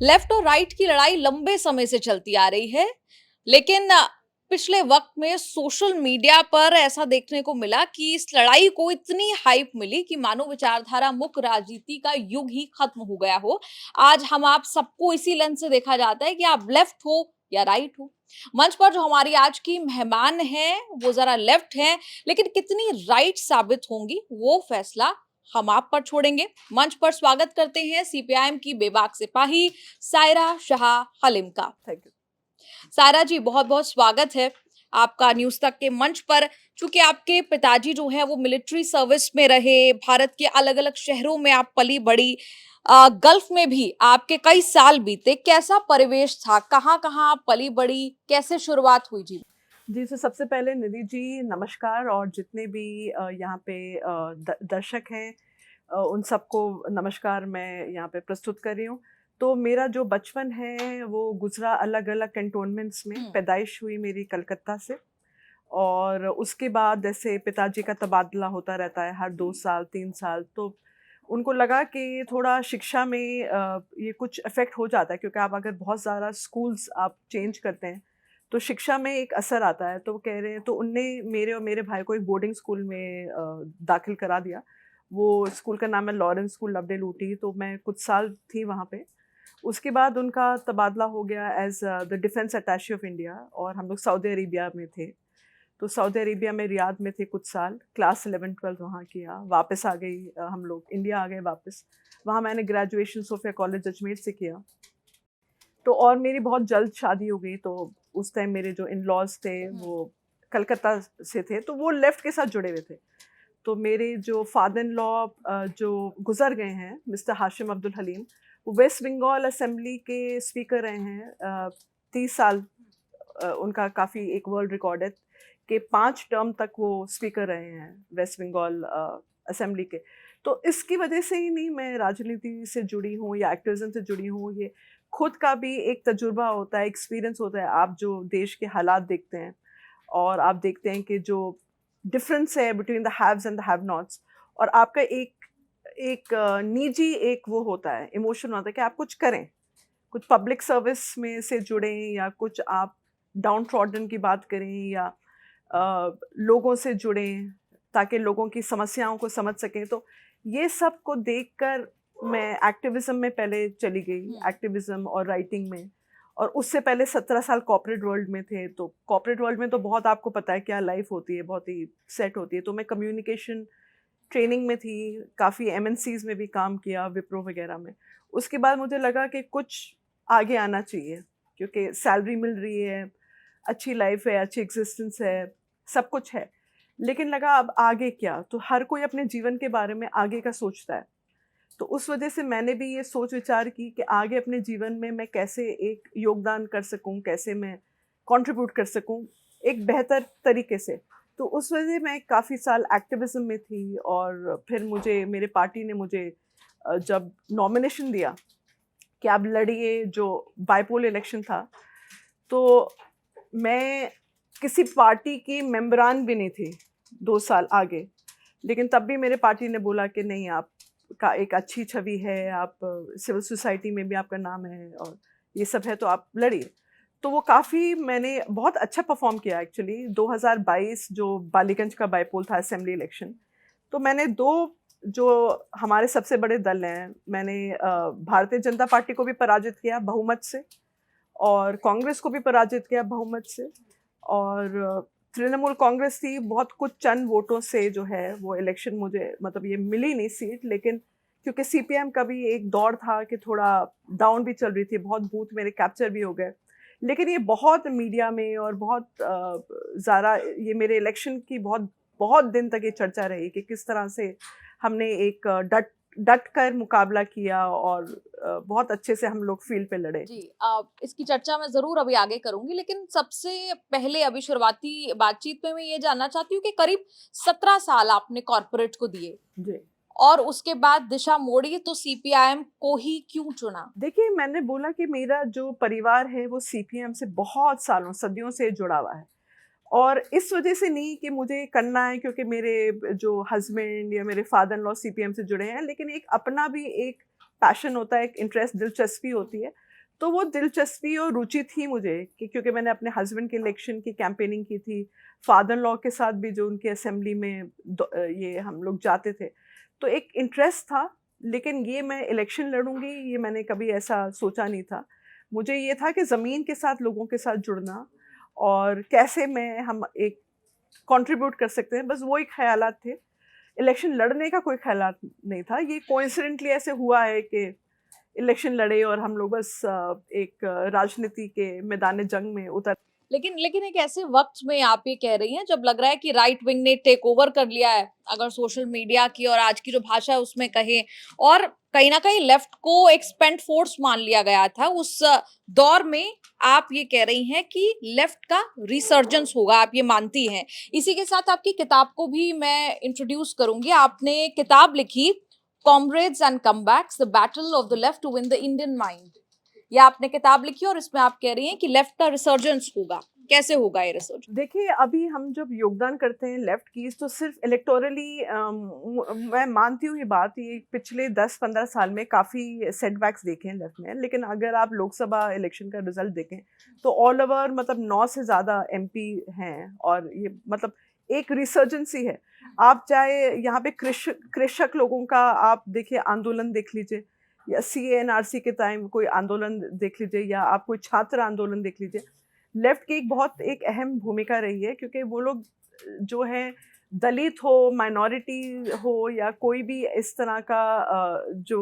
Left और right की लड़ाई लंबे समय से चलती आ रही है, लेकिन पिछले वक्त में सोशल मीडिया पर ऐसा देखने को मिला कि इस लड़ाई को इतनी हाइप मिली कि मानो विचारधारा मुक्त राजनीति का युग ही खत्म हो गया हो। आज हम आप सबको इसी लेंस से देखा जाता है कि आप लेफ्ट हो या राइट हो। मंच पर जो हमारी आज की मेहमान हैं, वो जरा लेफ्ट हैं, लेकिन कितनी राइट साबित होंगी, वो फैसला हम आप पर छोड़ेंगे। मंच पर स्वागत करते हैं सीपीआईएम की बेबाक सिपाही सायरा शाह हलीम का। Thank you. सायरा जी, बहुत बहुत स्वागत है आपका न्यूज तक के मंच पर। चूंकि आपके पिताजी जो हैं वो मिलिट्री सर्विस में रहे, भारत के अलग अलग शहरों में आप पली बड़ी, गल्फ में भी आपके कई साल बीते। कैसा परिवेश था, कहाँ कहाँ आप पली बड़ी, कैसे शुरुआत हुई जी? जी, तो सबसे पहले निधि जी नमस्कार, और जितने भी यहाँ पे दर्शक हैं, उन सबको नमस्कार मैं यहाँ पे प्रस्तुत कर रही हूँ। तो मेरा जो बचपन है वो गुजरा अलग-अलग कैंटोनमेंट्स में। पैदाइश हुई मेरी कलकत्ता से, और उसके बाद जैसे पिताजी का तबादला होता रहता है हर 2 साल 3 साल, तो उनको लगा कि थोड़ा शिक्षा में ये कुछ इफ़ेक्ट हो जाता है, क्योंकि आप अगर बहुत ज़्यादा स्कूल्स आप चेंज करते हैं तो शिक्षा में एक असर आता है। तो वो कह रहे हैं, तो उनने मेरे और मेरे भाई को एक बोर्डिंग स्कूल में दाखिल करा दिया। वो स्कूल का नाम है लॉरेंस स्कूल, लवडे लूटी। तो मैं कुछ साल थी वहाँ पे। उसके बाद उनका तबादला हो गया as the defence अटैचे of India, और हम लोग सऊदी अरेबिया में थे। तो सऊदी अरेबिया में रियाद में थे कुछ साल, क्लास 11-12 वहाँ किया, वापस आ गई, हम लोग इंडिया आ गए वापस। वहाँ मैंने ग्रेजुएशन सोफिया कॉलेज अजमेर से किया। तो और मेरी बहुत जल्द शादी हो गई, तो उस टाइम मेरे जो इन-लॉज़ थे वो कलकत्ता से थे, तो वो लेफ्ट के साथ जुड़े हुए थे। तो मेरे जो फादर इन लॉ जो गुज़र गए हैं, मिस्टर हाशिम अब्दुल हलीम, वो वेस्ट बंगाल असेंबली के स्पीकर रहे हैं 30 साल। उनका काफ़ी एक वर्ल्ड रिकॉर्ड है कि 5 टर्म तक वो स्पीकर रहे हैं वेस्ट बंगाल असेंबली के। तो इसकी वजह से ही नहीं मैं राजनीति से जुड़ी हूँ या एक्टिविज़्म से जुड़ी हूँ। ये खुद का भी एक तजुर्बा होता है, एक्सपीरियंस होता है। आप जो देश के हालात देखते हैं और आप देखते हैं कि जो डिफरेंस है between the haves and the have nots, और आपका एक एक निजी एक वो होता है, इमोशन होता है कि आप कुछ करें, कुछ पब्लिक सर्विस में से जुड़ें, या कुछ आप डाउन ट्रॉडन की बात करें, या लोगों से जुड़ें ताकि लोगों की समस्याओं को समझ सकें। तो ये सब को देखकर मैं एक्टिविज़्म में पहले चली गई, एक्टिविज़्म और राइटिंग में। और उससे पहले 17 साल कॉर्पोरेट वर्ल्ड में थे। तो कॉर्पोरेट वर्ल्ड में तो बहुत आपको पता है क्या लाइफ़ होती है, बहुत ही सेट होती है। तो मैं कम्युनिकेशन ट्रेनिंग में थी, काफ़ी एमएनसीज़ में भी काम किया, विप्रो वगैरह में। उसके बाद मुझे लगा कि कुछ आगे आना चाहिए, क्योंकि सैलरी मिल रही है, अच्छी लाइफ़ है, अच्छी एक्जिस्टेंस है, सब कुछ है। लेकिन लगा अब आगे क्या? तो हर कोई अपने जीवन के बारे में आगे का सोचता है। तो उस वजह से मैंने भी ये सोच विचार की कि आगे अपने जीवन में मैं कैसे एक योगदान कर सकूँ, कैसे मैं कंट्रीब्यूट कर सकूँ एक बेहतर तरीके से। तो उस वजह मैं काफ़ी साल एक्टिविज़्म में थी, और फिर मुझे मेरे पार्टी ने मुझे जब नॉमिनेशन दिया कि आप लड़िए, जो बाइपोल इलेक्शन था, तो मैं किसी पार्टी की मेंबरान भी नहीं थी 2 साल आगे। लेकिन तब भी मेरे पार्टी ने बोला कि नहीं, आपका एक अच्छी छवि है, आप सिविल सोसाइटी में भी आपका नाम है और ये सब है, तो आप लड़िए। तो वो काफ़ी मैंने बहुत अच्छा परफ़ॉर्म किया एक्चुअली। 2022 जो बालीगंज का बाइपोल था असेंबली इलेक्शन, तो मैंने 2 जो हमारे सबसे बड़े दल हैं, मैंने भारतीय जनता पार्टी को भी पराजित किया बहुमत से, और कांग्रेस को भी पराजित किया बहुमत से, और तृणमूल कांग्रेस थी बहुत कुछ चंद वोटों से जो है वो इलेक्शन मुझे, मतलब ये मिली नहीं सीट। लेकिन क्योंकि सीपीएम का भी एक दौर था कि थोड़ा डाउन भी चल रही थी, बहुत बूथ मेरे कैप्चर भी हो गए। लेकिन ये बहुत मीडिया में और बहुत ज़्यादा ये मेरे इलेक्शन की बहुत बहुत दिन तक ये चर्चा रही कि किस तरह से हमने एक डट डट कर मुकाबला किया, और बहुत अच्छे से हम लोग फील्ड पे लड़े। जी, इसकी चर्चा मैं ज़रूर अभी आगे करूँगी, लेकिन सबसे पहले अभी शुरुआती बातचीत में मैं ये जानना चाहती हूँ कि करीब 17 साल आपने कॉर्पोरेट को दिए जी। और उसके बाद दिशा मोड़ी तो सीपीआईएम को ही क्यों चुना? देखिए, मैंने बोला कि मेरा जो परिवार है वो सीपीएम से बहुत सालों, सदियों से जुड़ा हुआ है। और इस वजह से नहीं कि मुझे करना है क्योंकि मेरे जो हस्बैंड या मेरे फादर इन लॉ सीपीएम से जुड़े हैं, लेकिन एक अपना भी एक पैशन होता है, एक इंटरेस्ट, दिलचस्पी होती है। तो वो दिलचस्पी और रुचि थी मुझे कि क्योंकि मैंने अपने हस्बैंड के इलेक्शन की कैंपेनिंग की थी, फादर लॉ के साथ भी जो उनके असेंबली में ये हम लोग जाते थे, तो एक इंटरेस्ट था। लेकिन ये मैं इलेक्शन लड़ूंगी ये मैंने कभी ऐसा सोचा नहीं था। मुझे ये था कि ज़मीन के साथ लोगों के साथ जुड़ना और कैसे मैं हम एक कंट्रीब्यूट कर सकते हैं, बस वो ही ख़यालात थे। इलेक्शन लड़ने का कोई ख़यालात नहीं था। ये कोइंसिडेंटली ऐसे हुआ है कि इलेक्शन लड़े और हम लोग बस एक राजनीति के मैदान जंग में उतर। लेकिन लेकिन एक ऐसे वक्त में आप ये कह रही हैं जब लग रहा है कि राइट विंग ने टेक ओवर कर लिया है, अगर सोशल मीडिया की और आज की जो भाषा है उसमें कहें, और कहीं ना कहीं लेफ्ट को एक स्पेंट फोर्स मान लिया गया था उस दौर में, आप ये कह रही हैं कि लेफ्ट का रिसर्जेंस होगा, आप ये मानती हैं। इसी के साथ आपकी किताब को भी मैं इंट्रोड्यूस करूंगी। आपने किताब लिखी, comrades and comebacks, the battle of the left to win the Indian mind. ये आपने किताब लिखी और इसमें आप कह रही हैं कि लेफ्ट का रिसर्जेंस होगा। कैसे होगा ये रिसर्जेंस? देखिए, अभी हम जब योगदान करते हैं लेफ्ट की तो सिर्फ इलेक्टोरली, मैं मानती हूँ ये बात, ये पिछले 10-15 साल में काफ़ी सेटबैक्स देखे हैं लेफ्ट ने। लेकिन अगर आप लोकसभा इलेक्शन का रिजल्ट देखें तो ऑल ओवर मतलब 9 से ज़्यादा एमपी हैं और ये मतलब एक रिसर्जेंस ही है। आप चाहे यहाँ पे कृषक लोगों का आप देखिए आंदोलन देख लीजिए, या CANRC के टाइम कोई आंदोलन देख लीजिए, या आप कोई छात्र आंदोलन देख लीजिए। लेफ्ट की एक अहम भूमिका रही है क्योंकि वो लोग जो है दलित हो, माइनॉरिटी हो, या कोई भी इस तरह का जो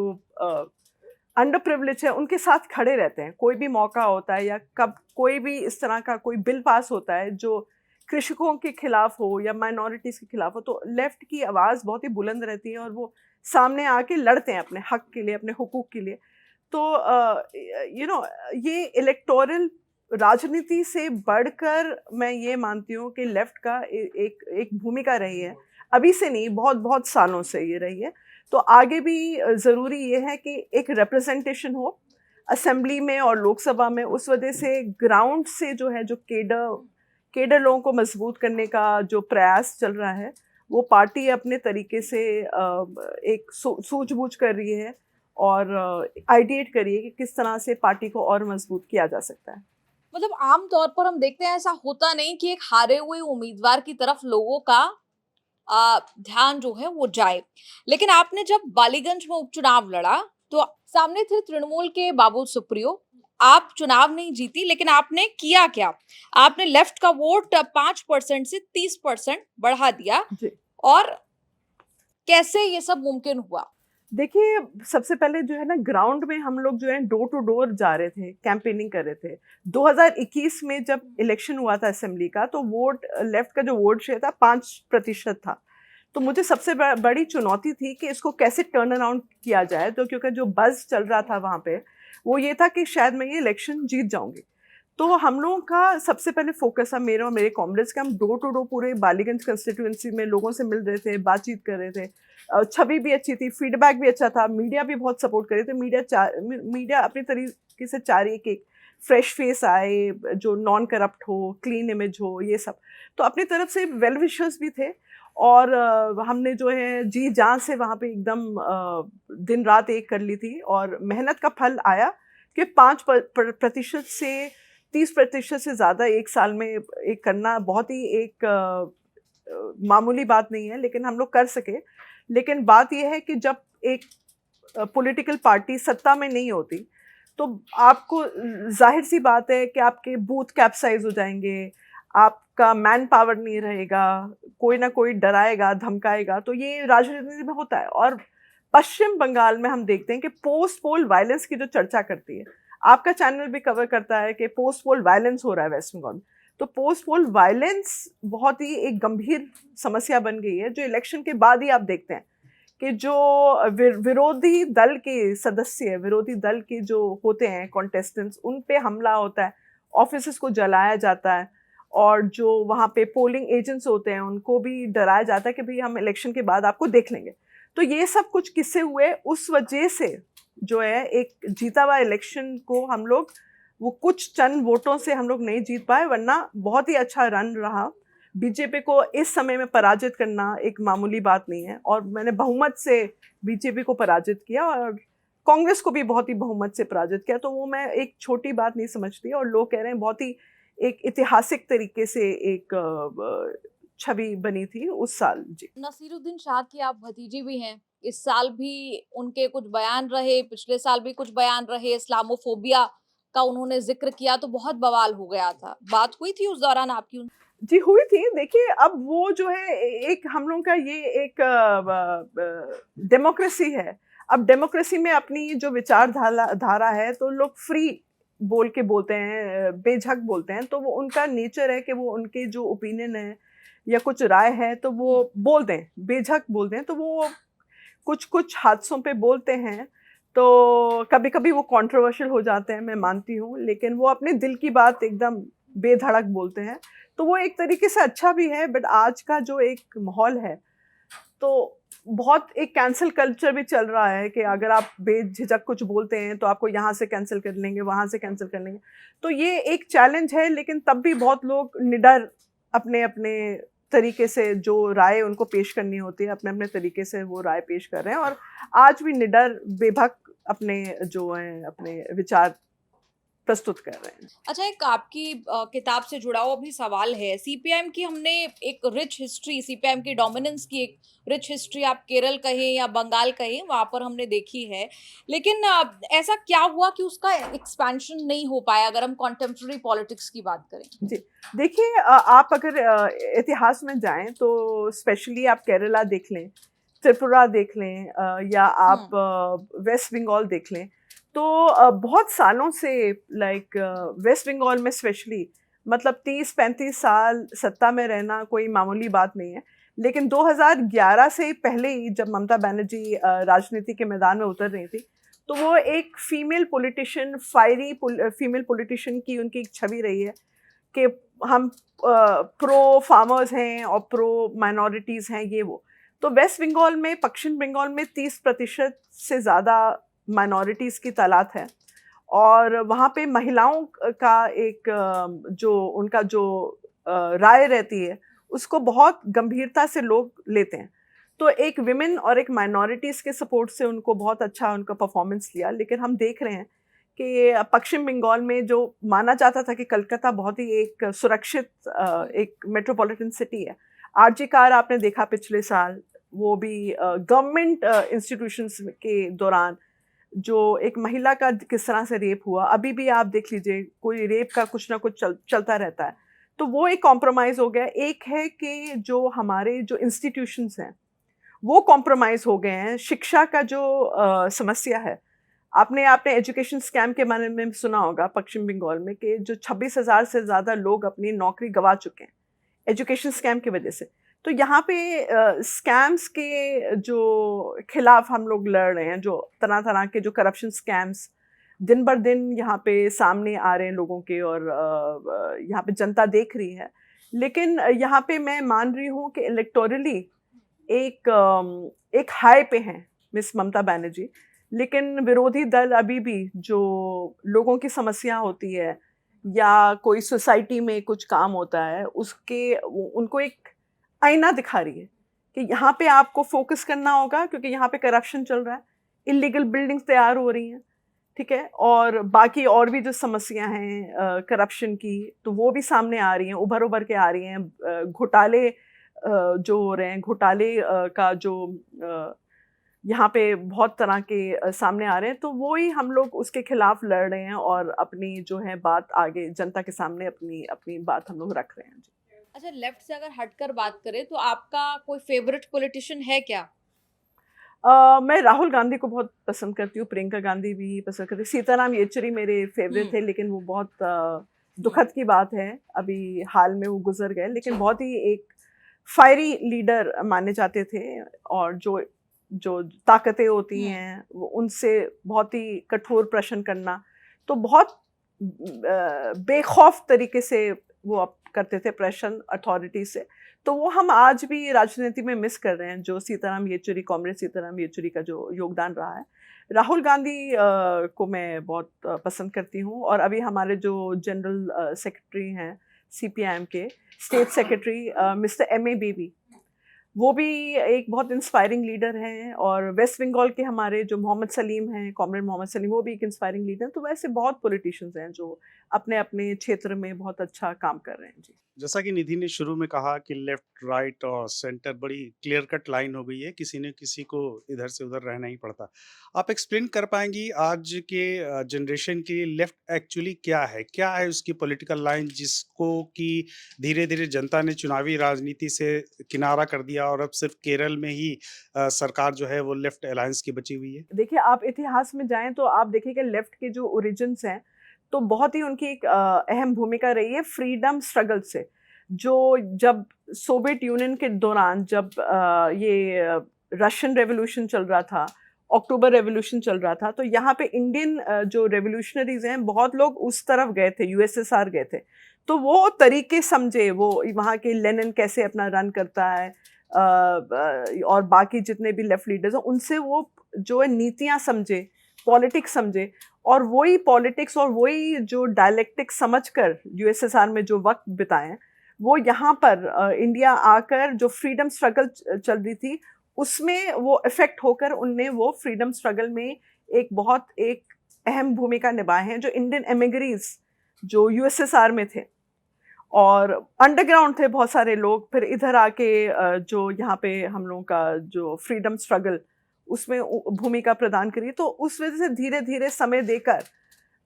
अंडर प्रिविलेज है उनके साथ खड़े रहते हैं। कोई भी मौका होता है या कब कोई भी इस तरह का कोई बिल पास होता है जो कृषकों के खिलाफ हो या माइनॉरिटीज़ के खिलाफ हो, तो लेफ्ट की आवाज़ बहुत ही बुलंद रहती है और वो सामने आके लड़ते हैं अपने हक के लिए, अपने हुकूक के लिए। तो ये इलेक्टोरल राजनीति से बढ़कर मैं ये मानती हूँ कि लेफ्ट का एक भूमिका रही है। अभी से नहीं, बहुत बहुत सालों से ये रही है। तो आगे भी ज़रूरी ये है कि एक रिप्रेजेंटेशन हो असेंबली में और लोकसभा में। उस वजह से ग्राउंड से जो है, जो केडर लोगों को मजबूत करने का जो प्रयास चल रहा है, वो पार्टी अपने तरीके से एक सूझबूझ कर रही है और आइडिएट कर रही है कि किस तरह से पार्टी को और मजबूत किया जा सकता है। मतलब आम तौर पर हम देखते हैं ऐसा होता नहीं कि एक हारे हुए उम्मीदवार की तरफ लोगों का ध्यान जो है वो जाए। लेकिन आपने जब बालीगंज में उपचुनाव लड़ा तो सामने थे तृणमूल के बाबुल सुप्रियो। आप चुनाव नहीं जीती, लेकिन आपने किया क्या? आपने लेफ्ट का वोट 5% से 30% बढ़ा दिया। जी। और कैसे ये सब मुमकिन हुआ? देखिए, सबसे पहले जो है ना, ग्राउंड में हम लोग जो है डोर टू डोर जा रहे थे, कैंपेनिंग कर रहे थे। 2021 में जब इलेक्शन हुआ था असेंबली का, तो लेफ्ट का जो वोट शेयर था 5% था। तो मुझे सबसे बड़ी चुनौती थी कि इसको कैसे टर्न अराउंड किया जाए। तो क्योंकि जो बज़ चल रहा था वहाँ पे, वो ये था कि शायद मैं ये इलेक्शन जीत जाऊँगी। तो हम लोगों का सबसे पहले फ़ोकस था, मेरा और मेरे कॉमरेड्स का, हम डोर टू डोर पूरे बालीगंज कंस्टिट्यूएंसी में लोगों से मिल रहे थे, बातचीत कर रहे थे। छवि भी अच्छी थी, फीडबैक भी अच्छा था, मीडिया भी बहुत सपोर्ट कर रहे थे। मीडिया अपने तरीके से चाह रही है कि फ्रेश फेस आए, जो नॉन करप्ट हो, क्लीन इमेज हो, ये सब। तो अपनी तरफ से वेल विशर्स भी थे और हमने जो है जी जान से वहाँ पे एकदम दिन रात एक कर ली थी और मेहनत का फल आया कि 5% से 30% से ज़्यादा एक साल में एक करना बहुत ही एक मामूली बात नहीं है, लेकिन हम लोग कर सके। लेकिन बात यह है कि जब एक पॉलिटिकल पार्टी सत्ता में नहीं होती, तो आपको जाहिर सी बात है कि आपके बूथ कैप्साइज हो जाएंगे, आपका मैन पावर नहीं रहेगा, कोई ना कोई डराएगा, धमकाएगा। तो ये राजनीति में होता है। और पश्चिम बंगाल में हम देखते हैं कि पोस्ट पोल वायलेंस की जो चर्चा करती है, आपका चैनल भी कवर करता है कि पोस्ट पोल वायलेंस हो रहा है वेस्ट बंगाल। तो पोस्ट पोल वायलेंस बहुत ही एक गंभीर समस्या बन गई है, जो इलेक्शन के बाद ही आप देखते हैं कि जो विरोधी दल के सदस्य, विरोधी दल के जो होते हैं कॉन्टेस्टेंट्स, उन पे हमला होता है, ऑफिसेस को जलाया जाता है, और जो वहाँ पे पोलिंग एजेंट्स होते हैं उनको भी डराया जाता है कि भाई हम इलेक्शन के बाद आपको देख लेंगे। तो ये सब कुछ किस्से हुए, उस वजह से जो है एक जीता हुआ इलेक्शन को हम लोग वो कुछ चंद वोटों से हम लोग नहीं जीत पाए, वरना बहुत ही अच्छा रन रहा। बीजेपी को इस समय में पराजित करना एक मामूली बात नहीं है, और मैंने बहुमत से बीजेपी को पराजित किया और कांग्रेस को भी बहुत ही बहुमत से पराजित किया। तो वो मैं एक छोटी बात नहीं समझती, और लोग कह रहे हैं बहुत ही एक ऐतिहासिक तरीके से एक छवि बनी थी उस साल। जी। नसीरुद्दीन शाह की आप भतीजी भी हैं। इस साल भी उनके कुछ बयान रहे, पिछले साल भी कुछ बयान रहे, इस्लामोफोबिया का उन्होंने ज़िक्र किया तो बहुत बवाल हो गया था। बात हुई थी उस दौरान आपकी उन जी, हुई थी। देखिए, अब वो जो है एक हम लोगों का ये एक डेमोक्रेसी है। अब डेमोक्रेसी में अपनी जो विचारधारा धारा है, तो लोग फ्री बोल के बोलते हैं, बेझक बोलते हैं। तो वो उनका नेचर है कि वो उनके जो ओपिनियन है या कुछ राय है तो वो बोल दें, बेझक बोल दें। तो वो कुछ-कुछ हादसों पे बोलते हैं, तो कभी-कभी वो कंट्रोवर्शियल हो जाते हैं, मैं मानती हूँ, लेकिन वो अपने दिल की बात एकदम बेधड़क बोलते हैं। तो वो एक तरीके से अच्छा भी है, बट आज का जो एक माहौल है, तो बहुत एक कैंसल कल्चर भी चल रहा है कि अगर आप बेझिझक कुछ बोलते हैं, तो आपको यहाँ से कैंसल कर लेंगे, वहाँ से कैंसल कर लेंगे। तो ये एक चैलेंज है, लेकिन तब भी बहुत लोग निडर अपने-अपने तरीके से जो राय उनको पेश करनी होती है, अपने-अपने तरीके से वो राय पेश कर रहे हैं, और आज भी निडर, बेभक अपने जो हैं, अपने विचार प्रस्तुत कर रहे हैं। अच्छा, एक आपकी किताब से जुड़ा हुआ भी सवाल है। सीपीएम की हमने एक रिच हिस्ट्री, सीपीएम की डोमिनेंस की एक रिच हिस्ट्री आप केरल कहें या बंगाल कहें, वहाँ पर हमने देखी है। लेकिन ऐसा क्या हुआ कि उसका एक्सपेंशन नहीं हो पाया, अगर हम कंटेम्परेरी पॉलिटिक्स की बात करें? जी, देखिए, आप अगर इतिहास में जाएँ तो स्पेशली आप केरला देख लें, त्रिपुरा देख लें, या आप हुँ। वेस्ट बंगाल देख लें, तो बहुत सालों से लाइक वेस्ट बंगाल में स्पेशली मतलब 30-35 साल सत्ता में रहना कोई मामूली बात नहीं है। लेकिन 2011 से पहले ही जब ममता बनर्जी राजनीति के मैदान में उतर रही थी, तो वो एक female politician, fiery female politician की उनकी एक छवि रही है कि हम प्रो फार्मर्स हैं और प्रो माइनॉरिटीज़ हैं, ये वो। तो वेस्ट बंगाल में, पश्चिम बंगाल में 30% से ज़्यादा माइनॉरिटीज़ की तादाद है, और वहाँ पे महिलाओं का एक जो उनका जो राय रहती है, उसको बहुत गंभीरता से लोग लेते हैं। तो एक विमेन और एक माइनॉरिटीज़ के सपोर्ट से उनको बहुत अच्छा उनका परफॉर्मेंस लिया। लेकिन हम देख रहे हैं कि पश्चिम बंगाल में जो माना जाता था कि कलकत्ता बहुत ही एक सुरक्षित एक मेट्रोपॉलिटन सिटी है। आरजी कार आपने देखा पिछले साल, वो भी गवर्नमेंट इंस्टीट्यूशंस के दौरान जो एक महिला का किस तरह से रेप हुआ। अभी भी आप देख लीजिए, कोई रेप का कुछ ना कुछ चलता रहता है। तो वो एक कॉम्प्रोमाइज़ हो गया। एक है कि जो हमारे जो इंस्टीट्यूशंस हैं, वो कॉम्प्रोमाइज़ हो गए हैं। शिक्षा का जो समस्या है, आपने आपने एजुकेशन स्कैम के बारे में सुना होगा पश्चिम बंगाल में, कि जो 26,000 से ज़्यादा लोग अपनी नौकरी गंवा चुके हैं एजुकेशन स्कैम की वजह से। तो यहाँ पे स्कैम्स के जो खिलाफ हम लोग लड़ रहे हैं, जो तरह-तरह के जो करप्शन स्कैम्स दिन बर दिन यहाँ पे सामने आ रहे हैं लोगों के, और यहाँ पे जनता देख रही है। लेकिन यहाँ पे मैं मान रही हूँ कि इलेक्टोरली एक हाई पे हैं मिस ममता बनर्जी, लेकिन विरोधी दल अभी भी जो लोगों की समस्या होती है या कोई सोसाइटी में कुछ काम होता है, उसके उनको एक आईना दिखा रही है कि यहाँ पे आपको फोकस करना होगा, क्योंकि यहाँ पे करप्शन चल रहा है, इलीगल बिल्डिंग्स तैयार हो रही हैं, ठीक है, और बाकी और भी जो समस्या हैं करप्शन की, तो वो भी सामने आ रही हैं, उभर के आ रही हैं। घोटाले जो हो रहे हैं, घोटाले का जो यहाँ पे बहुत तरह के सामने आ रहे हैं, तो वो ही हम लोग उसके खिलाफ लड़ रहे हैं, और अपनी जो है बात आगे जनता के सामने अपनी अपनी बात हम लोग रख रहे हैं। जी। अच्छा, लेफ्ट से अगर हटकर बात करें तो आपका कोई फेवरेट पॉलिटिशियन है क्या? मैं राहुल गांधी को बहुत पसंद करती हूँ, प्रियंका गांधी भी पसंद करती हूँ, सीताराम येचुरी मेरे फेवरेट थे, लेकिन वो बहुत दुखद की बात है, अभी हाल में वो गुजर गए। लेकिन बहुत ही एक फायरी लीडर माने जाते थे, और जो जो ताकतें होती हैं वो उनसे बहुत ही कठोर प्रश्न करना, तो बहुत बेखौफ तरीके से वो करते थे प्रश्न अथॉरिटी से। तो वो हम आज भी राजनीति में मिस कर रहे हैं, जो सीताराम येचुरी, कॉमरेड सीताराम येचुरी का जो योगदान रहा है। राहुल गांधी को मैं बहुत पसंद करती हूँ, और अभी हमारे जो जनरल सेक्रेटरी हैं सीपीआईएम के, state secretary mister M A Baby, वो भी एक बहुत इंस्पायरिंग लीडर हैं। और वेस्ट बंगाल के हमारे जो मोहम्मद सलीम हैं, कॉमरेड मोहम्मद सलीम, वो भी एक इंस्पायरिंग लीडर हैं। तो वैसे बहुत पॉलिटिशियंस हैं जो अपने अपने क्षेत्र में बहुत अच्छा काम कर रहे हैं। जी। जैसा कि निधि ने शुरू में कहा कि लेफ्ट राइट और सेंटर बड़ी क्लियर कट लाइन हो गई है, किसी ने किसी को इधर से उधर रहना ही पड़ता। आप एक्सप्लेन कर पाएंगी आज के जनरेशन के लिए लेफ्ट एक्चुअली क्या है उसकी पॉलिटिकल लाइन जिसको कि धीरे धीरे जनता ने चुनावी राजनीति से किनारा कर दिया और अब सिर्फ केरल में ही सरकार जो है वो लेफ्ट अलायंस की बची हुई है। देखिए, आप इतिहास में जाएं तो आप देखिए कि लेफ्ट के जो ओरिजिन्स हैं, तो बहुत ही उनकी एक अहम भूमिका रही है फ्रीडम स्ट्रगल से। जो जब सोवियत यूनियन के दौरान जब ये रशियन रेवोल्यूशन चल रहा था, अक्टूबर रेवोल्यूशन चल रहा था, तो यहाँ पे इंडियन जो रेवोल्यूशनरीज हैं, बहुत लोग उस तरफ गए थे, यूएसएसआर गए थे। तो वो तरीके समझे, वो वहाँ के लेनिन कैसे अपना रन करता है, और बाकी जितने भी लेफ्ट लीडर्स हैं, उनसे वो जो है नीतियाँ समझे, पॉलिटिक्स समझे। और वही पॉलिटिक्स और वही जो डायलेक्टिक्स समझकर यूएसएसआर में जो वक्त बिताए, वो यहाँ पर इंडिया आकर जो फ्रीडम स्ट्रगल चल रही थी, उसमें वो इफेक्ट होकर उनने वो फ्रीडम स्ट्रगल में एक अहम भूमिका निभाए हैं। जो इंडियन एमिग्रीज जो यूएसएसआर में थे और अंडरग्राउंड थे बहुत सारे लोग, फिर इधर आके जो यहाँ पे हम लोगों का जो फ्रीडम स्ट्रगल उसमें भूमिका प्रदान करी, तो उस वजह से धीरे धीरे समय देकर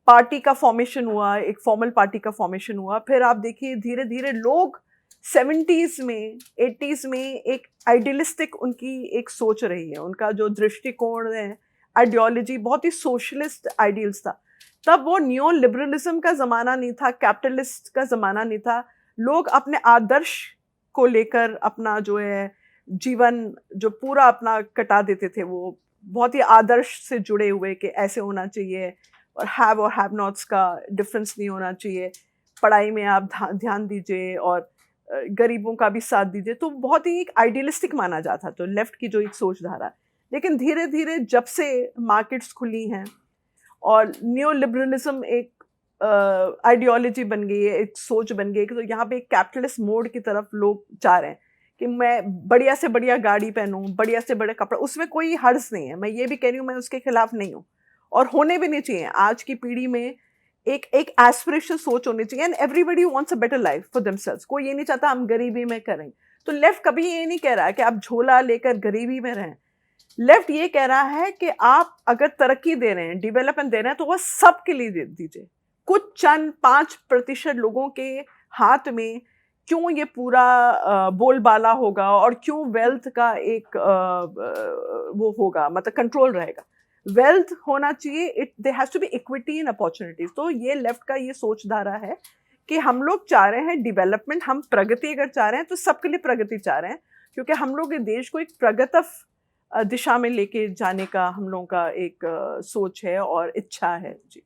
पार्टी का फॉर्मेशन हुआ, एक फॉर्मल पार्टी का फॉर्मेशन हुआ। फिर आप देखिए धीरे धीरे लोग 70s में 80s में एक आइडियलिस्टिक उनकी एक सोच रही है, उनका जो दृष्टिकोण है, आइडियोलॉजी बहुत ही सोशलिस्ट आइडियल्स था। तब वो न्यू लिबरलिज्म का ज़माना नहीं था, कैपिटलिस्ट का ज़माना नहीं था। लोग अपने आदर्श को लेकर अपना जो है जीवन जो पूरा अपना कटा देते थे, वो बहुत ही आदर्श से जुड़े हुए कि ऐसे होना चाहिए और हैव नॉट्स का डिफरेंस नहीं होना चाहिए, पढ़ाई में आप ध्यान दीजिए और गरीबों का भी साथ दीजिए। तो बहुत ही एक आइडियलिस्टिक माना जाता, तो लेफ्ट की जो एक सोच धारा। लेकिन धीरे धीरे जब से मार्केट्स खुली हैं और न्यू लिबरलिज्म एक आइडियोलॉजी बन गई है, एक सोच बन गई है, तो यहाँ पे एक कैपिटलिस्ट मोड की तरफ लोग जा रहे हैं कि मैं बढ़िया से बढ़िया गाड़ी पहनूं, बढ़िया से बड़े कपड़ा, उसमें कोई हर्ज नहीं है। मैं ये भी कह रही हूँ, मैं उसके खिलाफ नहीं हूँ और होने भी नहीं चाहिए। आज की पीढ़ी में एक एस्पिरेशन सोच होनी चाहिए and everybody wants a better life for themselves. कोई ये नहीं चाहता हम गरीबी में करें। तो लेफ्ट कभी ये नहीं कह रहा है कि आप झोला लेकर गरीबी में रहें। लेफ्ट ये कह रहा है कि आप अगर तरक्की दे रहे हैं, डेवलपमेंट दे रहे हैं, तो वह सबके लिए दे दीजिए। कुछ चंद 5% लोगों के हाथ में क्यों ये पूरा बोलबाला होगा और क्यों वेल्थ का एक वो होगा, मतलब कंट्रोल रहेगा। वेल्थ होना चाहिए, there has to be equity in opportunities. तो ये लेफ्ट का ये सोच धारा है कि हम लोग चाह रहे हैं डेवलपमेंट, हम प्रगति अगर चाह रहे हैं तो सबके लिए प्रगति चाह रहे हैं, क्योंकि हम लोग ये देश को एक प्रगति दिशा में लेके जाने का हम लोगों का एक सोच है और इच्छा है। जी।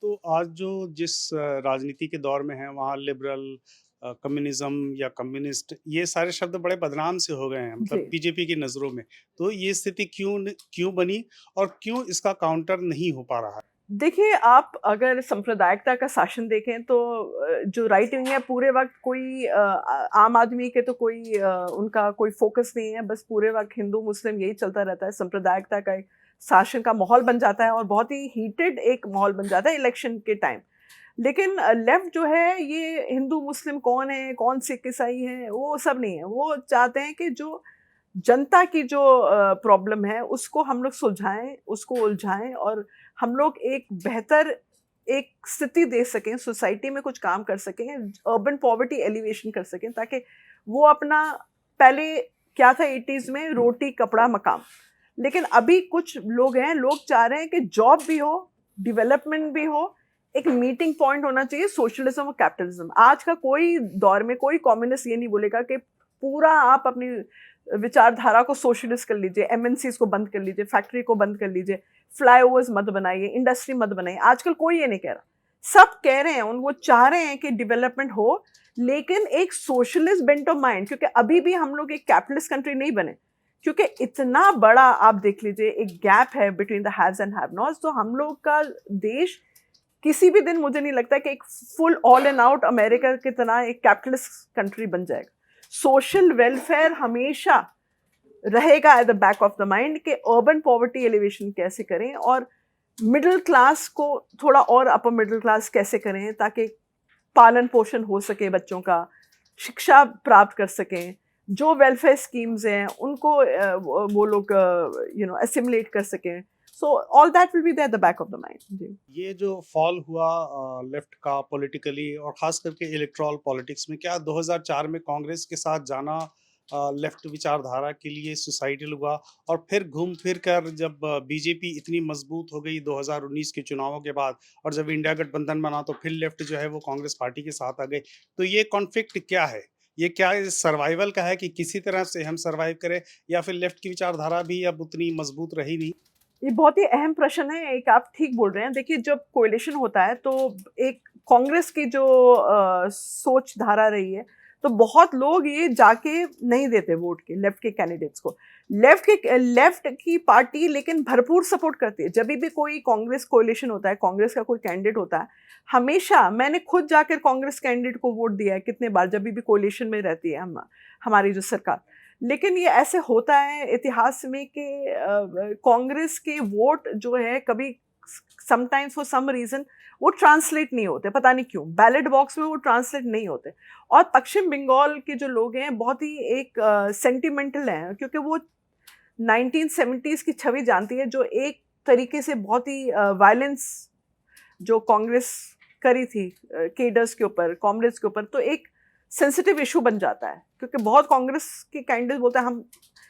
तो आज जो जिस राजनीति के दौर में है वहाँ लिबरल कम्युनिज्म या कम्युनिस्ट ये सारे शब्द बड़े बदनाम से हो गए हैं, मतलब जी। बीजेपी की नज़रों में। तो ये स्थिति क्यों बनी और क्यों इसका काउंटर नहीं हो पा रहा है? देखिए, आप अगर सांप्रदायिकता का शासन देखें तो जो राइट विंग है पूरे वक्त कोई आम आदमी के तो कोई उनका कोई फोकस नहीं है, बस पूरे वक्त हिंदू मुस्लिम यही चलता रहता है। सांप्रदायिकता का एक शासन का माहौल बन जाता है और बहुत ही हीटेड एक माहौल बन जाता है इलेक्शन के टाइम। लेकिन लेफ्ट जो है, ये हिंदू मुस्लिम कौन है, कौन सिख ईसाई है, वो सब नहीं है। वो चाहते हैं कि जो जनता की जो प्रॉब्लम है उसको हम लोग सुलझाएं, उसको उलझाएं और हम लोग एक बेहतर एक स्थिति दे सकें, सोसाइटी में कुछ काम कर सकें, अर्बन पॉवर्टी एलिवेशन कर सकें, ताकि वो अपना पहले क्या था 80s में रोटी कपड़ा मकान, लेकिन अभी कुछ लोग हैं, लोग चाह रहे हैं कि जॉब भी हो, डेवलपमेंट भी हो, एक मीटिंग पॉइंट होना चाहिए सोशलिज्म और कैपिटलिज्म। आज का कोई दौर में कोई कम्युनिस्ट ये नहीं बोलेगा कि पूरा आप अपनी विचारधारा को सोशलिस्ट कर लीजिए, एमएनसीज को बंद कर लीजिए, फैक्ट्री को बंद कर लीजिए, फ्लाईओवर्स मत बनाइए, इंडस्ट्री मत बनाइए। आजकल कोई ये नहीं कह रहा, सब कह रहे हैं, वो चाह रहे हैं कि डेवलपमेंट हो, लेकिन एक सोशलिस्ट बेंट ऑफ माइंड, क्योंकि अभी भी हम लोग एक कैपिटलिस्ट कंट्री नहीं बने, क्योंकि इतना बड़ा आप देख लीजिए एक गैप है between the haves and have nots. तो हम लोग का देश किसी भी दिन मुझे नहीं लगता कि एक full all and out America की तरह एक कैपिटलिस्ट कंट्री बन जाएगा। सोशल वेलफेयर हमेशा रहेगा eight the back of the mind कि अर्बन पॉवर्टी एलिवेशन कैसे करें और मिडिल क्लास को थोड़ा और अपर मिडिल क्लास कैसे करें ताकि पालन पोषण हो सके बच्चों का, शिक्षा प्राप्त कर सकें, जो वेलफेयर स्कीम्स हैं उनको वो लोग असिमुलेट कर सकें। So all that will be there at the back of the mind. जी। ये जो फॉल हुआ लेफ्ट का पॉलिटिकली और खास करके इलेक्टोरल पॉलिटिक्स में, क्या 2004 में कांग्रेस के साथ जाना लेफ्ट विचारधारा के लिए सुसाइडल हुआ, और फिर घूम फिर कर जब बीजेपी इतनी मजबूत हो गई 2019 के चुनावों के बाद, और जब इंडिया गठबंधन बना तो फिर लेफ्ट जो है वो कांग्रेस पार्टी के साथ आ गई, तो ये कॉन्फ्लिक्ट क्या है? ये क्या सर्वाइवल का है कि किसी तरह से हम सर्वाइव करें, या फिर लेफ्ट की विचारधारा भी अब उतनी मजबूत रही नहीं? ये बहुत ही अहम प्रश्न है, एक आप ठीक बोल रहे हैं। देखिए, जब कोएलिशन होता है तो एक कांग्रेस की जो सोच धारा रही है, तो बहुत लोग ये जाके नहीं देते वोट के लेफ्ट के कैंडिडेट्स को। लेफ्ट की पार्टी लेकिन भरपूर सपोर्ट करती है। जब भी कोई कांग्रेस कोएलिशन होता है, कांग्रेस का कोई कैंडिडेट होता है, हमेशा मैंने खुद जाकर कांग्रेस कैंडिडेट को वोट दिया है कितने बार, जब भी कोएलिशन में रहती है हमारी जो सरकार। लेकिन ये ऐसे होता है इतिहास में कि कांग्रेस के वोट जो है कभी समटाइम्स फॉर सम रीजन वो ट्रांसलेट नहीं होते, पता नहीं क्यों, बैलेट बॉक्स में वो ट्रांसलेट नहीं होते। और पश्चिम बंगाल के जो लोग हैं बहुत ही एक सेंटिमेंटल हैं, क्योंकि वो 1970s की छवि जानती है, जो एक तरीके से बहुत ही वायलेंस जो कांग्रेस करी थी केडर्स के ऊपर, कॉमरेड्स के ऊपर, तो एक सेंसिटिव इशू बन जाता है। क्योंकि बहुत कांग्रेस के कैंडिडेट बोलते हैं हम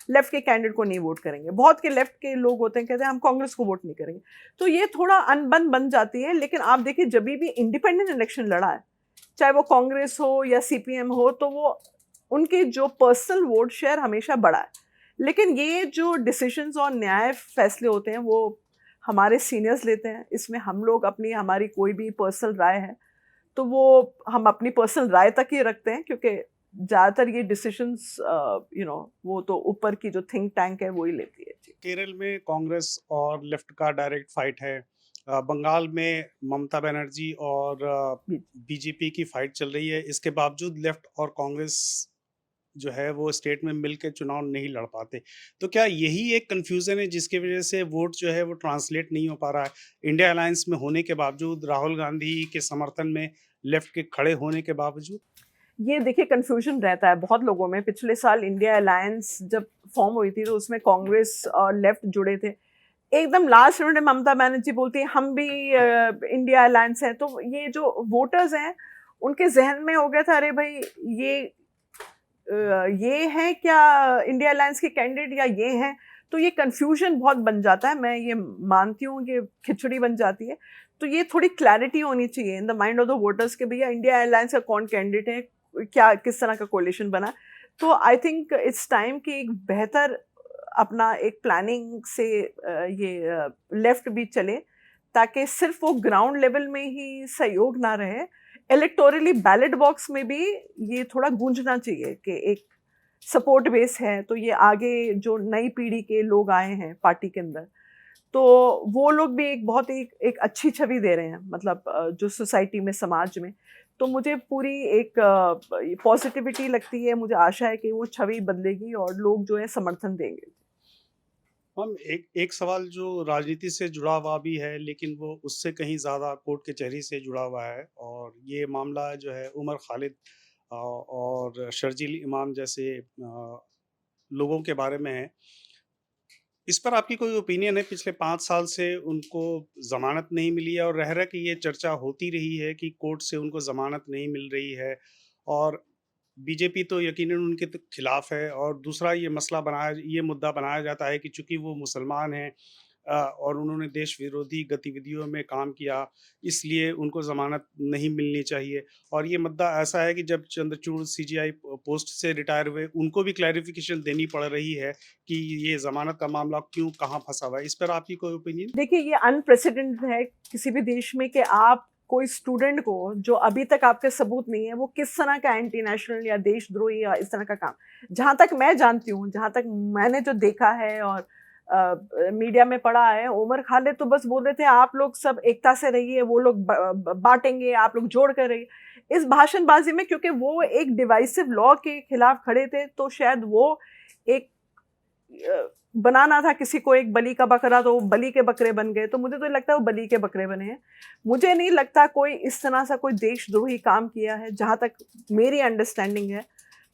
लेफ्ट के कैंडिडेट को नहीं वोट करेंगे, बहुत के लेफ्ट के लोग होते हैं कहते हैं हम कांग्रेस को वोट नहीं करेंगे। तो ये थोड़ा अनबन बन जाती है। लेकिन आप देखिए, जब भी इंडिपेंडेंट इलेक्शन लड़ा है, चाहे वो कांग्रेस हो या सीपीएम हो, तो वो उनके जो पर्सनल वोट शेयर हमेशा बढ़ा है। लेकिन ये जो डिसीजंस और न्याय फैसले होते हैं वो हमारे सीनियर्स लेते हैं। इसमें हम लोग हमारी कोई भी पर्सनल राय है तो वो हम अपनी पर्सनल राय तक ही रखते हैं, क्योंकि ज़्यादातर ये डिसीजंस वो तो ऊपर की जो थिंक टैंक है वो ही लेती है। जी। केरल में कांग्रेस और लेफ्ट का डायरेक्ट फाइट है। बंगाल में ममता बनर्जी और बीजेपी की फाइट चल रही है। इसके बावजूद लेफ्ट और कांग्रेस जो है वो स्टेट में मिलकर चुनाव नहीं लड़ पाते। तो क्या यही एक कंफ्यूजन है जिसकी वजह से वोट जो है वो ट्रांसलेट नहीं हो पा रहा है? इंडिया अलायंस में होने के बावजूद, राहुल गांधी के समर्थन में लेफ्ट के खड़े होने के बावजूद? ये देखिए, कंफ्यूजन रहता है बहुत लोगों में। पिछले साल इंडिया अलायंस जब फॉर्म हुई थी तो उसमें कांग्रेस और लेफ्ट जुड़े थे। एकदम लास्ट मिनट में ममता बनर्जी बोलती है हम भी इंडिया अलायंस है, तो ये जो वोटर्स हैं उनके जहन में हो गया था, अरे भाई ये है क्या इंडिया अलायंस के कैंडिडेट या ये हैं। तो ये कंफ्यूजन बहुत बन जाता है। मैं ये मानती हूँ कि खिचड़ी बन जाती है। तो ये थोड़ी क्लैरिटी होनी चाहिए in the mind of the voters कि भैया इंडिया अलायंस का कौन कैंडिडेट है, क्या किस तरह का कोलिशन बना। तो आई थिंक इट्स टाइम कि एक बेहतर अपना एक प्लानिंग से ये लेफ्ट भी चले, ताकि सिर्फ वो ग्राउंड लेवल में ही सहयोग ना रहे, इलेक्टोरली बैलेट बॉक्स में भी ये थोड़ा गूंजना चाहिए कि एक सपोर्ट बेस है। तो ये आगे जो नई पीढ़ी के लोग आए हैं पार्टी के अंदर, तो वो लोग भी एक बहुत एक अच्छी छवि दे रहे हैं, मतलब जो सोसाइटी में, समाज में। तो मुझे पूरी एक पॉजिटिविटी लगती है। मुझे आशा है कि वो छवि बदलेगी और लोग जो है समर्थन देंगे। हम एक सवाल जो राजनीति से जुड़ा हुआ भी है, लेकिन वो उससे कहीं ज़्यादा कोर्ट कचहरी से जुड़ा हुआ है, और ये मामला जो है उमर खालिद और शर्जील इमाम जैसे लोगों के बारे में है। इस पर आपकी कोई ओपिनियन है? पिछले 5 साल से उनको ज़मानत नहीं मिली है, और रह के ये चर्चा होती रही है कि कोर्ट से उनको ज़मानत नहीं मिल रही है, और बीजेपी तो यकीनन उनके खिलाफ है। और दूसरा ये मुद्दा बनाया जाता है कि चूंकि वो मुसलमान हैं और उन्होंने देश विरोधी गतिविधियों में काम किया, इसलिए उनको ज़मानत नहीं मिलनी चाहिए। और ये मुद्दा ऐसा है कि जब चंद्रचूड़ सीजीआई पोस्ट से रिटायर हुए, उनको भी क्लैरिफिकेशन देनी पड़ रही है कि ये ज़मानत का मामला क्यों, कहाँ फंसा हुआ है। इस पर आपकी कोई ओपिनियन? देखिए, ये अनप्रेसिडेंटेड है किसी भी देश में कि आप कोई स्टूडेंट को जो अभी तक आपके सबूत नहीं है, वो किस तरह का एंटी नेशनल या देशद्रोही या इस तरह का काम। जहाँ तक मैं जानती हूँ, जहाँ तक मैंने जो देखा है और मीडिया में पढ़ा है, उमर खालिद तो बस बोल रहे थे आप लोग सब एकता से रहिए, वो लोग बांटेंगे, आप लोग जोड़ कर रहिए। इस भाषणबाजी में, क्योंकि वो एक डिवाइसिव लॉ के खिलाफ खड़े थे, तो शायद वो एक बनाना था किसी को एक बलि का बकरा, तो बलि के बकरे बन गए। तो मुझे तो लगता है वो बलि के बकरे बने हैं। मुझे नहीं लगता कोई इस तरह सा कोई देशद्रोही काम किया है, जहाँ तक मेरी अंडरस्टैंडिंग है,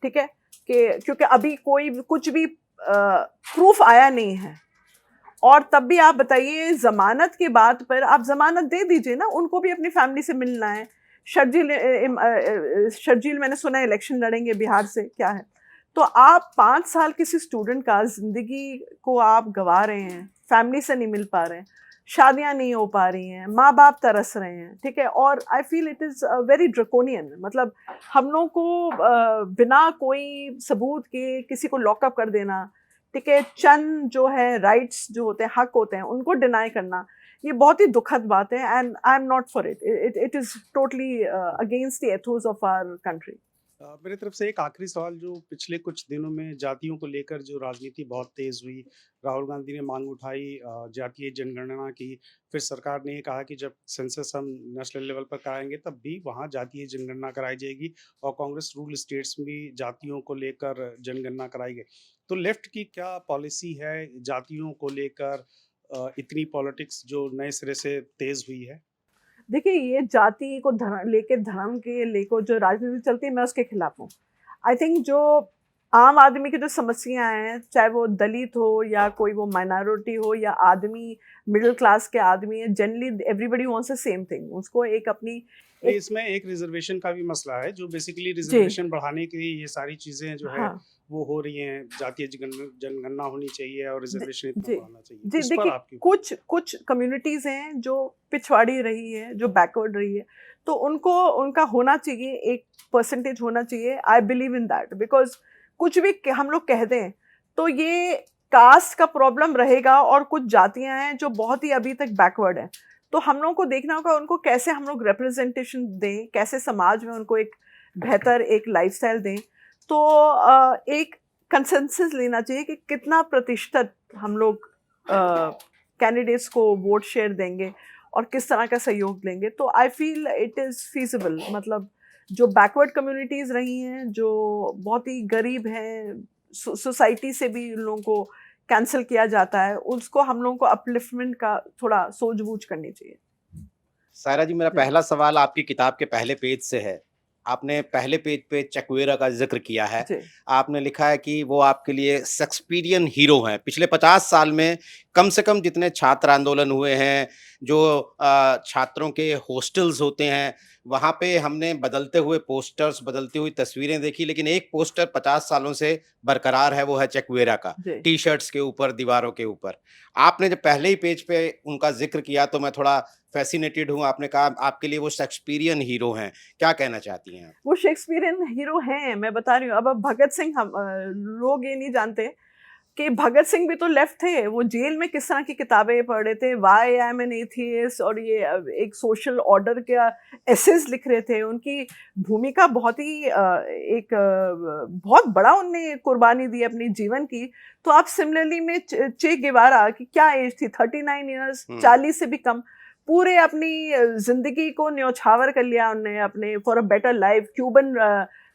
ठीक है, कि क्योंकि अभी कोई कुछ भी प्रूफ आया नहीं है। और तब भी आप बताइए, जमानत की बात पर आप जमानत दे दीजिए ना, उनको भी अपनी फैमिली से मिलना है। शर्जील मैंने सुना इलेक्शन लड़ेंगे बिहार से, क्या है, तो आप 5 साल किसी स्टूडेंट का जिंदगी को आप गंवा रहे हैं, फैमिली से नहीं मिल पा रहे हैं, शादियां नहीं हो पा रही हैं, माँ बाप तरस रहे हैं, ठीक है। और I feel it is very draconian, मतलब हम लोग को बिना कोई सबूत के किसी को लॉकअप कर देना, ठीक है, चंद जो है राइट्स जो होते हैं, हक होते हैं, उनको डिनाई करना, ये बहुत ही दुखद बात है। And I am not for it. It is totally against the ethos of our country. मेरी तरफ से एक आखिरी सवाल, जो पिछले कुछ दिनों में जातियों को लेकर जो राजनीति बहुत तेज हुई, राहुल गांधी ने मांग उठाई जातीय जनगणना की, फिर सरकार ने ये कहा कि जब सेंसस हम नेशनल लेवल पर कराएंगे तब भी वहाँ जातीय जनगणना कराई जाएगी, और कांग्रेस रूल स्टेट्स में भी जातियों को लेकर जनगणना कराई गई। तो लेफ्ट की क्या पॉलिसी है जातियों को लेकर, इतनी पॉलिटिक्स जो नए सिरे से तेज हुई है? देखिए, ये जाति को लेके, धर्म के लेकर जो राजनीति चलती है, मैं उसके खिलाफ हूँ। आई थिंक जो आम आदमी की जो समस्याएं हैं, चाहे वो दलित हो या कोई वो माइनॉरिटी हो या आदमी मिडिल क्लास के आदमी है, generally everybody wants the same thing. उसको एक अपनी इसमें एक रिजर्वेशन का भी मसला है, जो बेसिकली रिजर्वेशन बढ़ाने के लिए ये सारी चीजें जो है हाँ वो हो रही हैं। जातीय जनगणना होनी चाहिए और रिजर्वेशन इतना जी बढ़ाना चाहिए। जी। इस पर देखिए, आपकी कुछ कम्युनिटीज़ हैं जो पिछवाड़ी रही है, जो बैकवर्ड रही है, तो उनको उनका होना चाहिए, एक परसेंटेज होना चाहिए। I believe in that, because कुछ भी हम लोग कह दें तो ये कास्ट का प्रॉब्लम रहेगा, और कुछ जातियां हैं जो बहुत ही अभी तक बैकवर्ड हैं। तो हम लोगों को देखना होगा उनको कैसे हम लोग रिप्रेजेंटेशन दें, कैसे समाज में उनको एक बेहतर एक लाइफस्टाइल दें। तो एक कंसेंसस लेना चाहिए कि कितना प्रतिशत हम लोग कैंडिडेट्स को वोट शेयर देंगे और किस तरह का सहयोग लेंगे। तो I feel it is feasible. मतलब जो बैकवर्ड कम्युनिटीज़ रही हैं, जो बहुत ही गरीब हैं, सोसाइटी से भी उन लोगों को कैंसिल किया जाता है, उसको हम लोगों को अपलिफ्टमेंट का थोड़ा सोच-बूझ करनी चाहिए। सायरा जी, मेरा जी। पहला सवाल आपकी किताब के पहले पेज से है। आपने पहले पेज पे चेगुवेरा का ज़िक्र किया है। जी। आपने लिखा है कि वो आपके लिए शेक्सपियरियन हीरो हैं। पिछले 50 साल में कम से कम जितने छात्र आंदोलन हुए हैं, जो छात्रों के हॉस्टल्स होते हैं, वहाँ पे हमने बदलते हुए पोस्टर्स, बदलती हुई तस्वीरें देखी, लेकिन एक पोस्टर 50 सालों से बरकरार है, वो है चेगुवेरा का, जी। टी-शर्ट्स के ऊपर, दीवारों के ऊपर। आपने जब पहले ही पेज पे उनका ज़िक्र किया तो मैं थोड़ा फ़ैसिनेटेड हूँ। आपने कहा आपके लिए वो शेक्सपियरियन हीरो हैं। क्या कहना चाहती हैं आप? वो शेक्सपियरियन हीरो हैं, मैं बता रही हूँ। अब भगत सिंह, हम लोग ये नहीं जानते कि भगत सिंह भी तो लेफ्ट थे। वो जेल में किस तरह की किताबें पढ़ रहे थे, why I am an atheist, और ये एक सोशल ऑर्डर का एसेस लिख रहे थे। उनकी भूमिका बहुत ही बहुत बड़ा उनने कुर्बानी दी अपनी जीवन की। तो आप सिमिलरली में चे गेवारा की क्या एज थी, 39 ईयर्स, 40 से भी कम, पूरे अपनी जिंदगी को न्यौछावर कर लिया उनने अपने for a better life. Cuban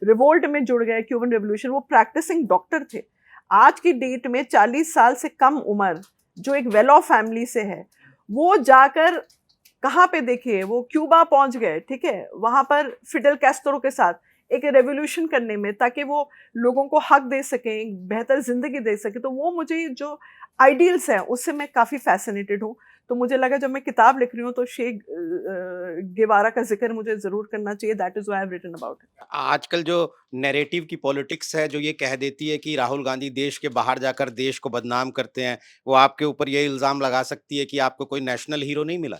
revolt में जुड़ गए, क्यूबन रेवोल्यूशन। वो प्रैक्टिसिंग डॉक्टर थे। आज की डेट में 40 साल से कम उम्र, जो एक वेल ऑफ फैमिली से है, वो जाकर कहाँ पे, देखिए, वो क्यूबा पहुंच गए, ठीक है, वहां पर फिडेल कैस्ट्रो के साथ एक रेवोल्यूशन करने में, ताकि वो लोगों को हक दे सकें, एक बेहतर जिंदगी दे सके। तो वो मुझे जो आइडियल्स हैं उससे मैं काफ़ी फैसिनेटेड हूँ। तो मुझे लगा जब मैं किताब लिख रही हूँ तो शेख गेवारा का जिक्र मुझे ज़रूर करना चाहिए। That is why I have written about it. आजकल जो नैरेटिव की पॉलिटिक्स है, जो ये कह देती है कि राहुल गांधी देश के बाहर जाकर देश को बदनाम करते हैं, वो आपके ऊपर ये इल्ज़ाम लगा सकती है कि आपको कोई नेशनल हीरो नहीं मिला?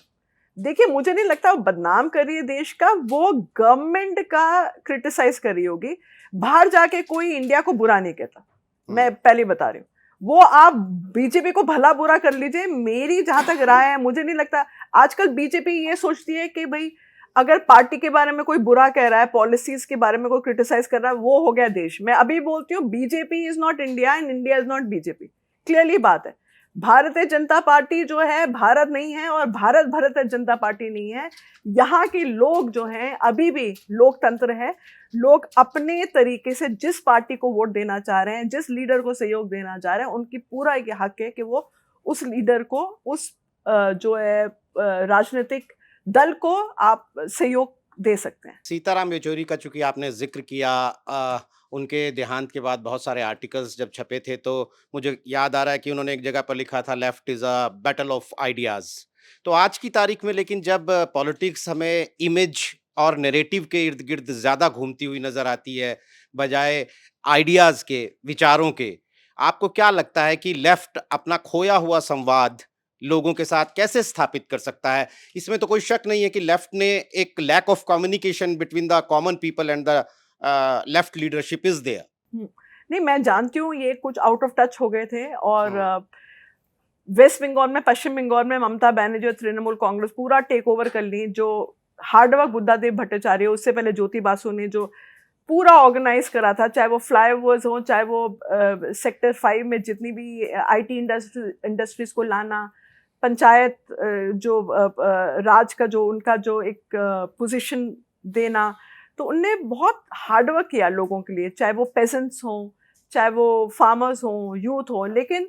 देखिए, मुझे नहीं लगता वो बदनाम कर रही है देश का, वो गवर्नमेंट का क्रिटिसाइज कर रही होगी। बाहर जाके कोई इंडिया को बुरा नहीं कहता, मैं पहले बता रही हूँ। वो आप बीजेपी को भला बुरा कर लीजिए, मेरी जहां तक राय है, मुझे नहीं लगता। आजकल बीजेपी ये सोचती है कि भाई अगर पार्टी के बारे में कोई बुरा कह रहा है, पॉलिसीज के बारे में कोई क्रिटिसाइज कर रहा है, वो हो गया देश। मैं अभी बोलती हूँ, BJP is not India and India is not BJP. Clearly बात है। भारतीय जनता पार्टी जो है भारत नहीं है और भारत भारतीय जनता पार्टी नहीं है। यहाँ के लोग जो हैं अभी भी लोकतंत्र है। लोग अपने तरीके से जिस पार्टी को वोट देना चाह रहे हैं, जिस लीडर को सहयोग देना चाह रहे हैं, उनकी पूरा एक हक है कि वो उस लीडर को, उस जो है राजनीतिक दल को आप सहयोग दे सकते हैं। सीताराम येचुरी का चूंकि आपने जिक्र किया, उनके देहांत के बाद बहुत सारे आर्टिकल्स जब छपे थे तो मुझे याद आ रहा है कि उन्होंने एक जगह पर लिखा था, left is a battle of ideas. तो आज की तारीख में लेकिन जब पॉलिटिक्स हमें इमेज और नैरेटिव के इर्द गिर्द ज्यादा घूमती हुई नजर आती है बजाय आइडियाज के, विचारों के, आपको क्या लगता है कि लेफ्ट अपना खोया हुआ संवाद लोगों के साथ कैसे स्थापित कर सकता है? इसमें तो कोई शक नहीं है कि लेफ्ट ने एक lack of communication between the common people and the left leadership is there. नहीं, मैं जानती हूँ ये कुछ आउट ऑफ टच हो गए थे और वेस्ट बंगाल में, पश्चिम बंगाल में ममता बनर्जी और तृणमूल कांग्रेस पूरा टेक ओवर कर ली। जो हार्डवर्क बुद्धादेव भट्टाचार्य, उससे पहले ज्योति बासु ने जो पूरा ऑर्गेनाइज करा था, चाहे वो फ्लाईओवर्स हो, चाहे वो सेक्टर 5 में जितनी भी आईटी इंडस्ट्रीज को लाना, पंचायत जो राज का जो उनका जो एक पोजीशन देना, तो उनने बहुत हार्डवर्क किया लोगों के लिए, चाहे वो पेसेंट्स हों, चाहे वो फार्मर्स हों, यूथ हों। लेकिन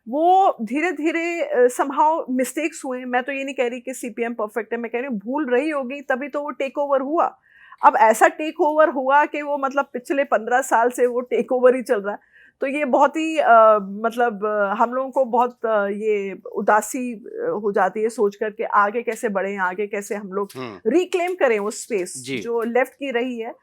वो धीरे धीरे समहाउ मिस्टेक्स हुए। मैं तो ये नहीं कह रही कि सीपीएम परफेक्ट है, मैं कह रही हूँ भूल रही होगी तभी तो वो टेक ओवर हुआ। अब ऐसा टेक ओवर हुआ कि वो मतलब पिछले 15 साल से वो टेक ओवर ही चल रहा है। तो ये बहुत ही मतलब हम लोगों को बहुत ये उदासी हो जाती है सोच कर के आगे कैसे बढ़े, आगे कैसे हम लोग रिक्लेम करें वो स्पेस जो लेफ्ट की रही है।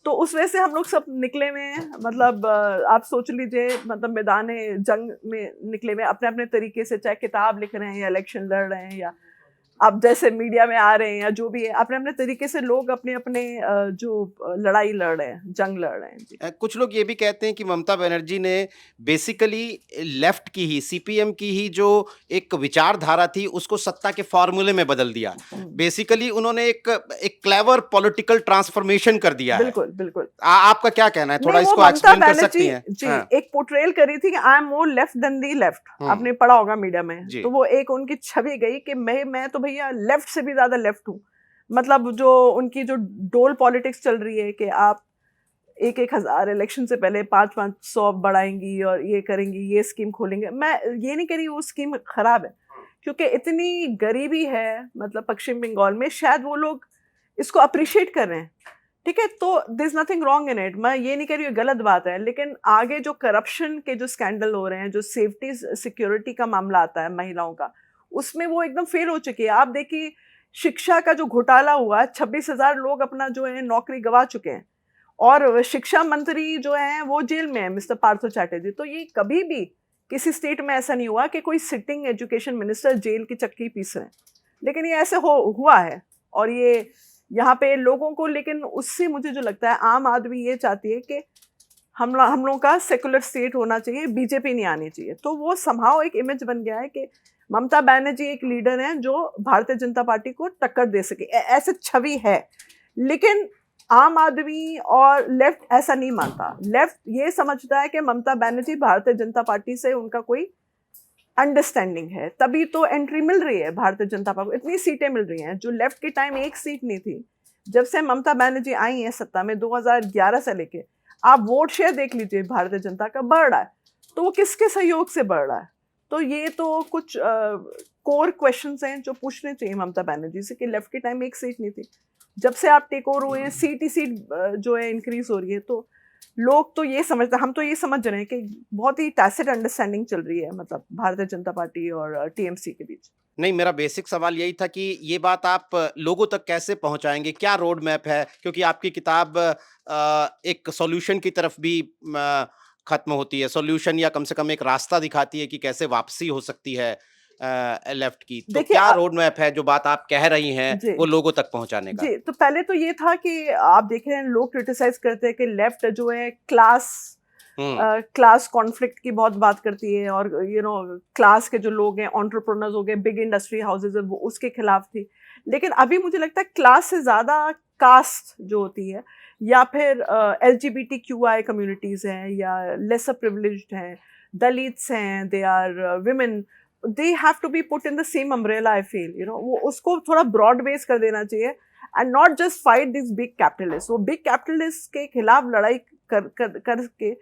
तो उस वजह से हम लोग सब निकले हुए हैं। मतलब आप सोच लीजिए, मतलब मैदान जंग में निकले हुए अपने अपने तरीके से, चाहे किताब लिख रहे हैं या इलेक्शन लड़ रहे हैं या अब जैसे मीडिया में आ रहे हैं या जो भी है, अपने अपने तरीके से लोग अपने अपने जो लड़ाई लड़ रहे हैं, जंग लड़ रहे हैं जी। कुछ लोग ये भी कहते हैं कि ममता बनर्जी ने बेसिकली लेफ्ट की ही, सीपीएम की ही जो एक विचारधारा थी उसको सत्ता के फॉर्मूले में बदल दिया। बेसिकली उन्होंने एक क्लेवर पॉलिटिकल ट्रांसफॉर्मेशन कर दिया है। बिल्कुल बिल्कुल। आपका क्या कहना है, थोड़ा इसको एक्सप्लेन कर सकती हैं? जी, एक पोर्ट्रेल करी थी कि I am more left than the left. आपने पढ़ा होगा मीडिया में, तो वो एक उनकी छवि गई कि मैं तो भैया लेफ्ट से भी ज्यादा लेफ्ट हूँ। मतलब जो उनकी जो डोल पॉलिटिक्स चल रही है कि आप 1,000 इलेक्शन से पहले 500 बढ़ाएंगी और ये करेंगी, ये स्कीम खोलेंगे। मैं ये नहीं कह रही वो स्कीम खराब है, क्योंकि इतनी गरीबी है मतलब पश्चिम बंगाल में, शायद वो लोग इसको अप्रिशिएट कर रहे हैं। ठीक है, तो there is nothing wrong in it. मैं ये नहीं कह रही गलत बात है, लेकिन आगे जो करप्शन के जो स्कैंडल हो रहे हैं, जो सेफ्टी सिक्योरिटी का मामला आता है महिलाओं का, उसमें वो एकदम फेल हो चुकी है। आप देखिए शिक्षा का जो घोटाला हुआ, 26,000 लोग अपना जो है नौकरी गंवा चुके हैं और शिक्षा मंत्री जो है वो जेल में है, मिस्टर पार्थो चैटर्जी। तो ये कभी भी किसी स्टेट में ऐसा नहीं हुआ कि कोई सिटिंग एजुकेशन मिनिस्टर जेल की चक्की पीस रहे हैं, लेकिन ये ऐसे हुआ है। और ये यहाँ पे लोगों को, लेकिन उससे मुझे जो लगता है आम आदमी ये चाहती है कि हम लोगों का सेकुलर स्टेट होना चाहिए, बीजेपी नहीं आनी चाहिए। तो वो समहाउ एक इमेज बन गया है कि ममता बनर्जी एक लीडर हैं जो भारतीय जनता पार्टी को टक्कर दे सके, ऐसे छवि है। लेकिन आम आदमी और लेफ्ट ऐसा नहीं मानता। लेफ्ट ये समझता है कि ममता बनर्जी भारतीय जनता पार्टी से उनका कोई अंडरस्टैंडिंग है, तभी तो एंट्री मिल रही है भारतीय जनता पार्टी को, इतनी सीटें मिल रही हैं। जो लेफ्ट के टाइम एक सीट नहीं थी, जब से ममता बनर्जी आई हैं सत्ता में 2011 से लेके, आप वोट शेयर देख लीजिए भारतीय जनता का बढ़ रहा है। तो वो किसके सहयोग से बढ़ रहा है? तो ये तो कुछ कोर क्वेश्चंस हैं जो पूछने चाहिए ममता बनर्जी से कि लेफ्ट के टाइम एक सीट नहीं थी, जब से आप टेक ओवर हुए हैं सीट जो है इंक्रीज हो रही है। तो लोग तो ये समझते, हम तो ये समझ रहे हैं कि बहुत ही टैसिट अंडरस्टैंडिंग चल रही है मतलब भारतीय जनता पार्टी और टीएमसी के बीच। नहीं, मेरा बेसिक सवाल यही था कि ये बात आप लोगों तक कैसे पहुंचाएंगे, क्या रोड मैप है? क्योंकि आपकी किताब एक सॉल्यूशन की तरफ भी खत्म होती है, सॉल्यूशन या कम से कम एक रास्ता दिखाती है कि कैसे वापसी हो सकती है लेफ्ट की। तो क्या रोड मैप है जो बात आप कह रही हैं वो लोगों तक पहुंचाने का? जी, तो पहले तो ये था कि आप देख रहे हैं लोग क्रिटिसाइज करते हैं कि लेफ्ट जो है क्लास कॉन्फ्लिक्ट की बहुत बात करती है और क्लास के जो लोग हैं, एंटरप्रेन्योर्स हो गए, बिग इंडस्ट्री हाउसेज है, वो उसके खिलाफ थी। लेकिन अभी मुझे लगता है क्लास से ज्यादा कास्ट जो होती है या फिर LGBTQI कम्युनिटीज हैं या लेसर प्रिविलेज्ड हैं, दलित्स हैं, they are women, they have to be put in the same umbrella, I feel, you know, वो उसको थोड़ा ब्रॉड बेस कर देना चाहिए and not just fight this big capitalist. वो बिग कैपिटलिस्ट के खिलाफ लड़ाई करके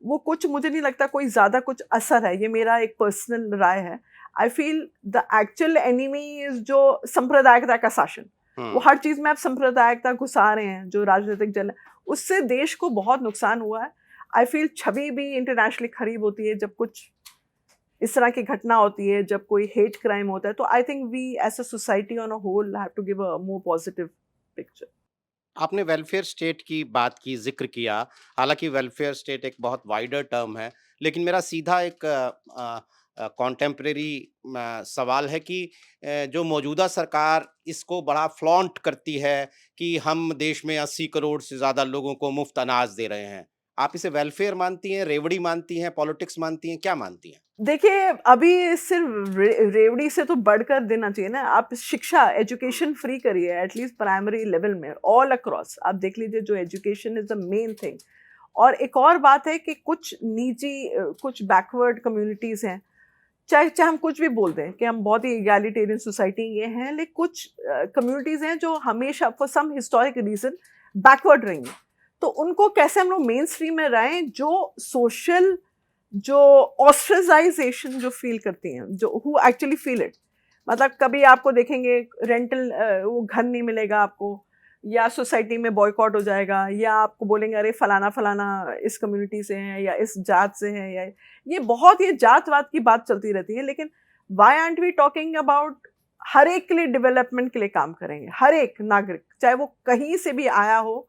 वो कुछ, मुझे नहीं लगता कोई ज़्यादा कुछ असर है। ये मेरा एक पर्सनल राय है। I feel the actual enemy is जो सांप्रदायिकता का शासन, वो हर चीज़ में आप सांप्रदायिकता घुसा रहे हैं, जो राजनीतिक जल, उससे देश को बहुत नुकसान हुआ है। आई फील छवि भी इंटरनेशनली खराब होती है जब कुछ इस तरह की घटना होती है, जब कोई हेट क्राइम होता है। तो I think we as a society on a whole have to give a more positive picture. आपने वेलफेयर स्टेट की बात की, ज़िक्र किया। हालाँकि वेलफेयर स्टेट एक बहुत वाइडर टर्म है, लेकिन मेरा सीधा एक कॉन्टेम्परेरी सवाल है कि जो मौजूदा सरकार इसको बड़ा फ्लॉन्ट करती है कि हम देश में 80 करोड़ से ज़्यादा लोगों को मुफ्त अनाज दे रहे हैं। आप इसे वेलफेयर मानती हैं, रेवड़ी मानती हैं, पॉलिटिक्स मानती हैं, क्या मानती हैं? देखिए, अभी सिर्फ रेवड़ी से तो बढ़कर देना चाहिए ना। आप शिक्षा, एजुकेशन फ्री करिए, एटलीस्ट प्राइमरी लेवल में, ऑल अक्रॉस। आप देख लीजिए, जो education is the main thing. और एक और बात है कि कुछ निजी, कुछ बैकवर्ड कम्युनिटीज़ हैं, चाहे चाहे हम कुछ भी बोल दें कि हम बहुत ही इगैलिटेरियन सोसाइटी ये हैं, लेकिन कुछ कम्युनिटीज़ हैं जो हमेशा for some historic reason backward रही हैं। तो उनको कैसे हम लोग मेन स्ट्रीम में रहें, जो सोशल, जो ऑस्ट्रेसाइजेशन जो फील करती हैं, जो हु एक्चुअली फील इट। मतलब कभी आपको देखेंगे रेंटल, वो घर नहीं मिलेगा आपको, या सोसाइटी में बॉयकॉट हो जाएगा, या आपको बोलेंगे अरे फलाना फलाना इस कम्युनिटी से हैं या इस जात से हैं, या ये बहुत, ये जातवाद की बात चलती रहती है। लेकिन why aren't we talking about हर एक के लिए डेवलपमेंट के लिए काम करेंगे, हर एक नागरिक, चाहे वो कहीं से भी आया हो,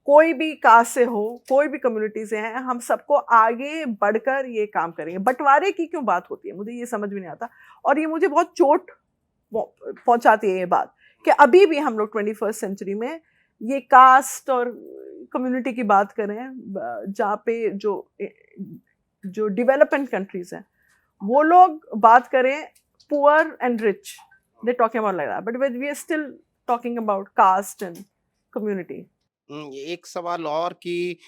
कोई भी कास्ट से हो, कोई भी कम्युनिटी से हैं, हम सबको आगे बढ़कर ये काम करेंगे। बंटवारे की क्यों बात होती है, मुझे ये समझ में नहीं आता। और ये मुझे बहुत चोट पहुंचाती है ये बात कि अभी भी हम लोग 21st सेंचुरी में ये कास्ट और कम्युनिटी की बात करें, जहाँ पे जो डेवलपमेंट कंट्रीज हैं, वो लोग बात करें poor and rich, they talking about like that, but we are still talking about caste and community. एक सवाल और कि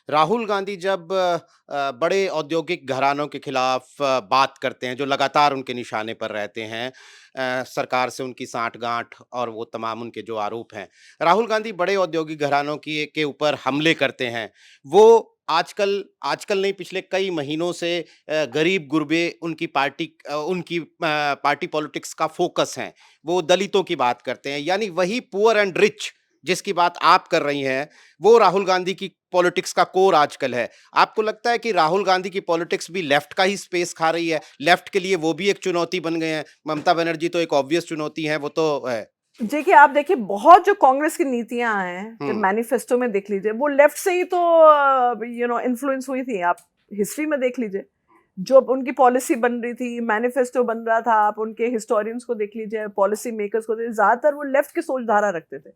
राहुल गांधी जब बड़े औद्योगिक घरानों के खिलाफ बात करते हैं, जो लगातार उनके निशाने पर रहते हैं, सरकार से उनकी सांठ-गांठ और वो तमाम उनके जो आरोप हैं, राहुल गांधी बड़े औद्योगिक घरानों की के ऊपर हमले करते हैं। वो आजकल आजकल नहीं, पिछले कई महीनों से गरीब-गुरबे उनकी पार्टी पॉलिटिक्स का फोकस हैं। वो दलितों की बात करते हैं, यानी वही पुअर एंड रिच जिसकी बात आप कर रही हैं, वो राहुल गांधी की पॉलिटिक्स का कोर आजकल है। आपको लगता है कि राहुल गांधी की पॉलिटिक्स भी लेफ्ट का ही स्पेस खा रही है? लेफ्ट के लिए वो भी एक चुनौती बन गए हैं? ममता बनर्जी तो एक ऑब्वियस चुनौती है, वो तो है। देखिए, आप देखिए, बहुत जो कांग्रेस की नीतियां हैं, जब हुँ, मैनिफेस्टो में देख लीजिए, वो लेफ्ट से ही तो इन्फ्लुएंस हुई थी। आप हिस्ट्री में देख लीजिए, जो उनकी पॉलिसी बन रही थी, मैनिफेस्टो बन रहा था, आप उनके हिस्टोरियंस को देख लीजिए, पॉलिसी मेकर्स को देखिए, ज्यादातर वो लेफ्ट की सोच धारा रखते थे।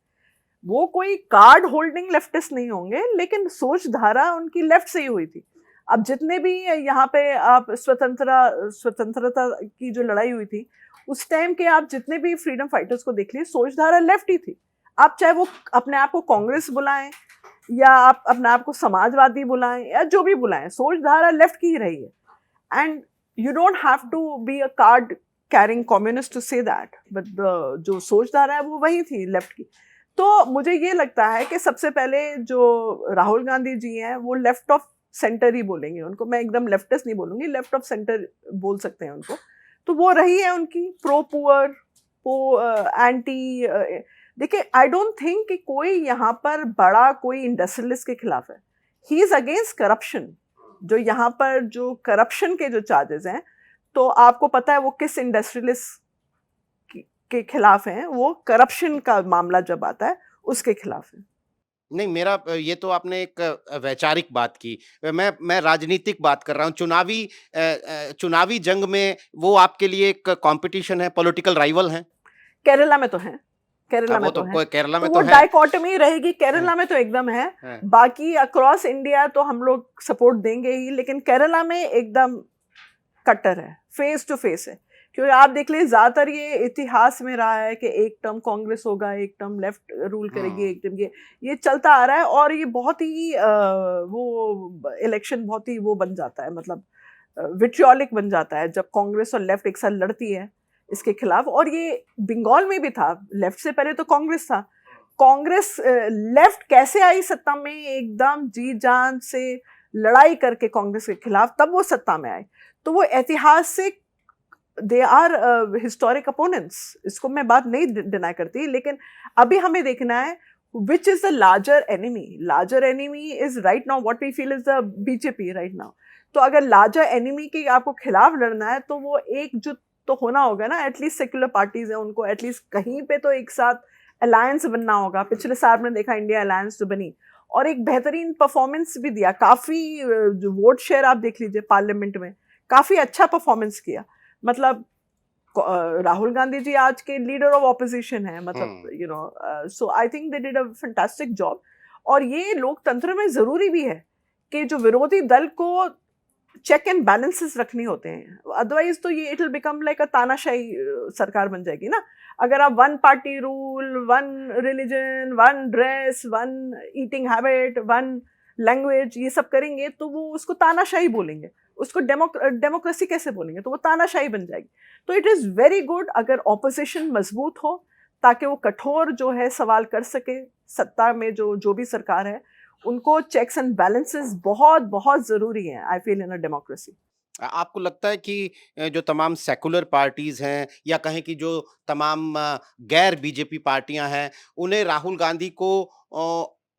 वो कोई कार्ड होल्डिंग लेफ्टिस्ट नहीं होंगे, लेकिन सोच धारा उनकी लेफ्ट से ही हुई थी। अब जितने भी यहाँ पे आप स्वतंत्रता की जो लड़ाई हुई थी, उस टाइम के आप जितने भी फ्रीडम फाइटर्स को देख लीजिए, सोच धारा लेफ्ट ही थी। आप चाहे वो अपने आप को कांग्रेस बुलाएं, या आप अपने आप को समाजवादी बुलाएं, या जो भी बुलाएं, सोच धारा लेफ्ट की ही रही है। And you don't have to be a card carrying communist to say that, but जो सोच धारा है वो वही थी लेफ्ट की। तो मुझे ये लगता है कि सबसे पहले जो राहुल गांधी जी हैं, वो लेफ्ट ऑफ सेंटर ही बोलेंगे उनको, मैं एकदम लेफ्टिस्ट नहीं बोलूँगी, लेफ्ट ऑफ सेंटर बोल सकते हैं उनको। तो वो रही है उनकी प्रो पुअर, एंटी। देखिए, आई डोंट थिंक कि कोई यहाँ पर बड़ा कोई इंडस्ट्रियलिस्ट के खिलाफ है। He is against corruption. जो यहाँ पर जो करप्शन के जो चार्जेस हैं, तो आपको पता है वो किस इंडस्ट्रियलिस्ट के खिलाफ हैं, वो करप्शन का मामला जब आता है उसके खिलाफ है। नहीं, मेरा ये तो आपने एक वैचारिक बात की। मैं राजनीतिक बात कर रहा हूँ। चुनावी जंग में वो आपके लिए एक कॉम्पिटिशन है, पॉलिटिकल राइवल हैं? केरला में तो है, केरला वो में तो तो है। केरला तो में वो तो है। डाइकोटमी रहेगी, हैं, केरला में तो एकदम है। हैं। बाकी अक्रॉस इंडिया तो हम लोग सपोर्ट देंगे ही, लेकिन केरला में एकदम कट्टर है, फेस टू फेस है। क्योंकि आप देख लीजिए, ज्यादातर ये इतिहास में रहा है कि एक टर्म कांग्रेस होगा, एक टर्म लेफ्ट रूल करेगी, एक टर्म ये चलता आ रहा है। और ये बहुत ही वो इलेक्शन बहुत ही वो बन जाता है, मतलब विट्रियोलिक बन जाता है जब कांग्रेस और लेफ्ट एक साथ लड़ती है इसके खिलाफ। और ये बंगाल में भी था, लेफ्ट से पहले तो कांग्रेस था। कांग्रेस लेफ्ट कैसे आई सत्ता में, एकदम जी जान से लड़ाई करके कांग्रेस के खिलाफ, तब वो सत्ता में आए। तो वो ऐतिहासिक, दे आर हिस्टोरिक अपोनेंट्स, इसको मैं बात नहीं डिनाई करती, लेकिन अभी हमें देखना है which is the larger enemy. Larger enemy is right now what we feel is the BJP right now. तो अगर larger enemy के आपको खिलाफ लड़ना है तो वो एकजुट तो होना होगा ना। एटलीस्ट सेक्युलर पार्टीज हैं, उनको एटलीस्ट कहीं पे तो एक साथ अलायंस बनना होगा। पिछले साल में देखा इंडिया अलायंस तो बनी और एक बेहतरीन परफॉर्मेंस भी दिया। काफ़ी जो वोट शेयर आप देख लीजिए पार्लियामेंट में, काफ़ी अच्छा परफॉर्मेंस किया। मतलब राहुल गांधी जी आज के लीडर ऑफ ऑपोजिशन है, मतलब you know, so I think they did a fantastic job. और ये लोकतंत्र में ज़रूरी भी है कि जो विरोधी दल को चेक एंड बैलेंसेस रखनी होते हैं, अदरवाइज तो ये इट विल बिकम लाइक अ तानाशाही सरकार बन जाएगी ना। अगर आप one party rule, one religion, one dress, one eating habit, one language, ये सब करेंगे तो वो उसको तानाशाही बोलेंगे, उसको डेमोक्रेसी कैसे बोलेंगे, तो वो तानाशाही बन जाएगी। तो इट इज़ वेरी गुड अगर ऑपोजिशन मजबूत हो, ताकि वो कठोर जो है सवाल कर सके। सत्ता में जो भी सरकार है, उनको चेक्स एंड बैलेंसेस बहुत बहुत ज़रूरी हैं, I feel, in a democracy. आपको लगता है कि जो तमाम सेकुलर पार्टीज हैं या कहें कि जो तमाम गैर बीजेपी पार्टियां हैं, उन्हें राहुल गांधी को